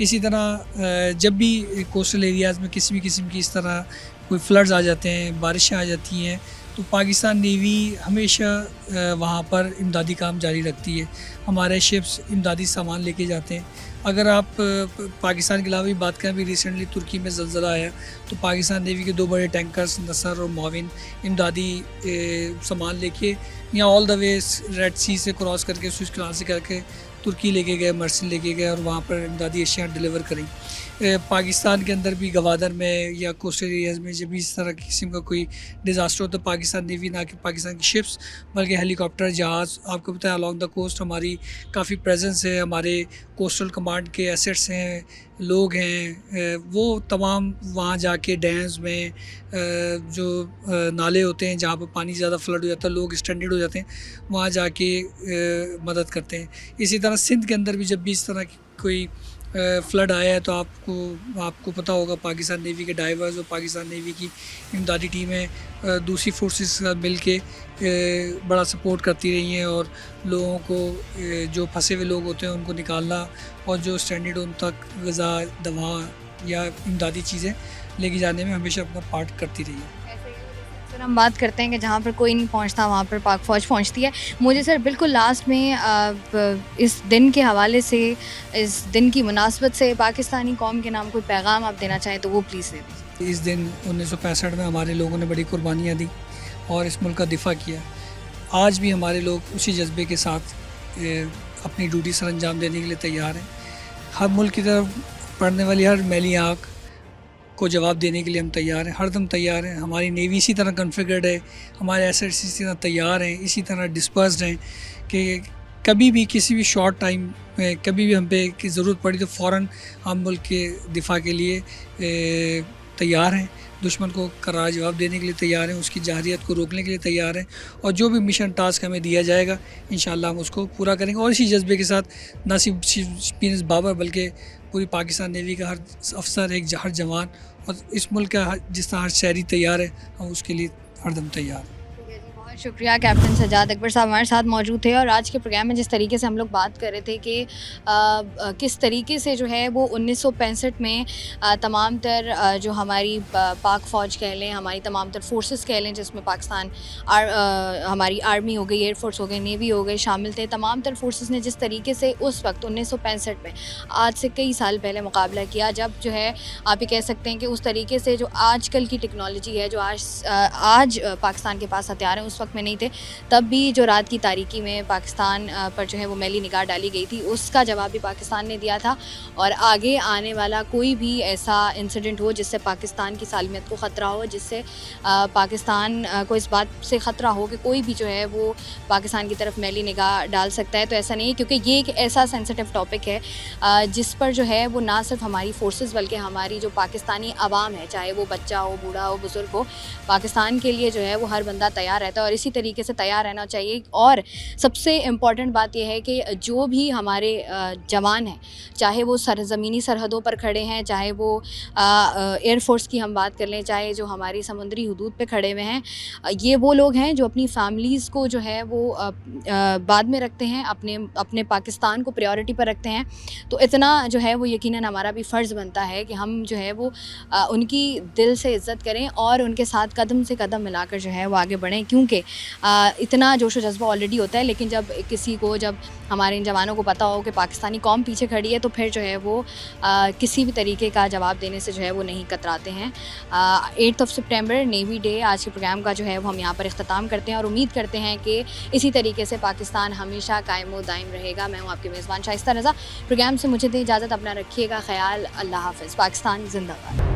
इसी तरह जब भी कोस्टल एरियाज़ में किसी भी किस्म की इस तरह कोई फ्लड्स आ जाते हैं, बारिशें आ जाती हैं, तो पाकिस्तान नेवी हमेशा वहाँ पर इमदादी काम जारी रखती है। हमारे शिप्स इमदादी सामान लेके जाते हैं। अगर आप पाकिस्तान के अलावा भी बात करें, अभी रिसेंटली तुर्की में ज़लज़ला आया तो पाकिस्तान नेवी के 2 बड़े टैंकर्स नसर और मोविन इमदादी सामान लेके यहाँ ऑल द वे रेड सी से क्रॉस करके स्विच कनाल से करके तुर्की लेके गए, मर्सिल लेके गए और वहाँ पर इमदादी अशिया डिलीवर करी। पाकिस्तान के अंदर भी गवादर में या कोस्टल एरियाज़ में जब भी इस तरह किस्म का कोई डिज़ास्टर हो तो पाकिस्तान नेवी ना कि पाकिस्तान की शिप्स बल्कि हेलीकॉप्टर, जहाज़, आपको पता है अलॉन्ग द कोस्ट हमारी काफ़ी प्रेजेंस है, हमारे कोस्टल कमांड के एसेट्स हैं, लोग हैं, वो तमाम वहाँ जाके डैम्स में जो नाले होते हैं जहाँ पर पानी ज़्यादा फ्लड हो जाता है, लोग स्ट्रैंडेड हो जाते हैं, वहाँ जाके मदद करते हैं। इसी तरह सिंध के अंदर भी जब भी इस तरह की कोई फ्लड आया है तो आपको पता होगा पाकिस्तान नेवी के डाइवर्स और पाकिस्तान नेवी की इमदादी टीमें दूसरी फोर्सेस के साथ मिल के बड़ा सपोर्ट करती रही हैं और लोगों को जो फंसे हुए लोग होते हैं उनको निकालना और जो स्टैंडर्ड उन तक ग़िज़ा, दवा या इमदादी चीज़ें लेके जाने में हमेशा अपना पार्ट करती रही है। सर, हम बात करते हैं कि जहाँ पर कोई नहीं पहुँचता वहाँ पर पाक फ़ौज पहुँचती है। मुझे सर बिल्कुल लास्ट में इस दिन के हवाले से, इस दिन की मुनासबत से पाकिस्तानी कौम के नाम कोई पैगाम आप देना चाहें तो वो प्लीज़ दे दीजिए। इस दिन 1965 में हमारे लोगों ने बड़ी कुर्बानियाँ दी और इस मुल्क का दिफा किया। आज भी हमारे लोग उसी जज्बे के साथ अपनी ड्यूटी सर अंजाम देने के लिए तैयार हैं। हर मुल्क की तरफ पड़ने वाली हर मैली आँख को जवाब देने के लिए हम तैयार हैं, हरदम तैयार हैं। हमारी नेवी इसी तरह कॉन्फ़िगर्ड है, हमारे एसेट्स इसी तरह तैयार हैं, इसी तरह डिस्पर्स्ड हैं कि कभी भी किसी भी शॉर्ट टाइम में कभी भी हम पे की ज़रूरत पड़ी तो फ़ौरन हम मुल्क के दिफा के लिए तैयार हैं, दुश्मन को करारा जवाब देने के लिए तैयार हैं, उसकी जारियत को रोकने के लिए तैयार हैं और जो भी मिशन टास्क हमें दिया जाएगा इंशाअल्लाह हम उसको पूरा करेंगे। और इसी जज्बे के साथ न सिर्फ PNS बाबर बल्कि पूरी पाकिस्तान नेवी का हर अफसर, हर जवान और इस मुल्क का जिस तरह हर शहरी तैयार है, हम उसके लिए हरदम तैयार हैं। बहुत शुक्रिया कैप्टन सजाद अकबर साहब हमारे साथ मौजूद थे। और आज के प्रोग्राम में जिस तरीके से हम लोग बात कर रहे थे कि किस तरीके से जो है वो 1965 में तमाम तर जो हमारी पाक फ़ौज कह लें, हमारी तमाम तर फोर्सेस कह लें, जिसमें पाकिस्तान हमारी आर्मी हो गई, एयरफोर्स हो गई, नेवी हो गई, शामिल थे। तमाम तर फोर्सेस ने जिस तरीके से उस वक्त 1965 में आज से कई साल पहले मुकाबला किया, जब जो है आप ये कह सकते हैं कि उस तरीके से जो आजकल की टेक्नोलॉजी है, जो आज पाकिस्तान के पास हथियार हैं, उस वक्त में नहीं थे। तब भी जो रात की तारीकी में पाकिस्तान पर जो है वो मैली निगाह डाली गई थी, उसका जवाब भी पाकिस्तान ने दिया था। और आगे आने वाला कोई भी ऐसा इंसिडेंट हो जिससे पाकिस्तान की सालमियत को ख़तरा हो, जिससे पाकिस्तान को इस बात से ख़तरा हो कि कोई भी जो है वो पाकिस्तान की तरफ मैली निगाह डाल सकता है, तो ऐसा नहीं है, क्योंकि ये एक ऐसा सेंसिटिव टॉपिक है जिस पर जो है वो ना सिर्फ हमारी फोर्सेस बल्कि हमारी जो पाकिस्तानी आवाम है, चाहे वो बच्चा हो, बूढ़ा हो, बुज़ुर्ग हो, पाकिस्तान के लिए जो है वो हर बंदा तैयार रहता है और इसी तरीके से तैयार रहना चाहिए। और सबसे इम्पॉर्टेंट बात यह है कि जो भी हमारे जवान हैं, चाहे वो ज़मीनी सरहदों पर खड़े हैं, चाहे वो एयरफोर्स की हम बात कर लें, चाहे जो हमारी समुद्री हदूद पे खड़े हुए हैं, ये वो लोग हैं जो अपनी फैमिलीज़ को जो है वो बाद में रखते हैं, अपने पाकिस्तान को प्रायोरिटी पर रखते हैं। तो इतना जो है वो यकीनन हमारा भी फ़र्ज़ बनता है कि हम जो है वो उनकी दिल से इज़्ज़त करें और उनके साथ कदम से कदम मिलाकर जो है वो आगे बढ़ें, क्योंकि इतना जोश व जज्बा ऑलरेडी होता है, लेकिन जब किसी को, जब हमारे इन जवानों को पता हो कि पाकिस्तानी कौम पीछे खड़ी है, तो फिर जो है वो किसी भी तरीके का जवाब देने से जो है वो नहीं कतराते हैं। 8 सितंबर नेवी डे आज के प्रोग्राम का जो है वो हम यहाँ पर इख्तिताम करते हैं और उम्मीद करते हैं कि इसी तरीके से पाकिस्तान हमेशा कायम व दायम रहेगा। मैं हूँ आपकी मेज़बान शाइस्ता रज़ा। प्रोग्राम से मुझे दे इजाज़त, अपना रखिएगा ख्याल। अल्लाह हाफ़िज़। पाकिस्तान ज़िंदाबाद।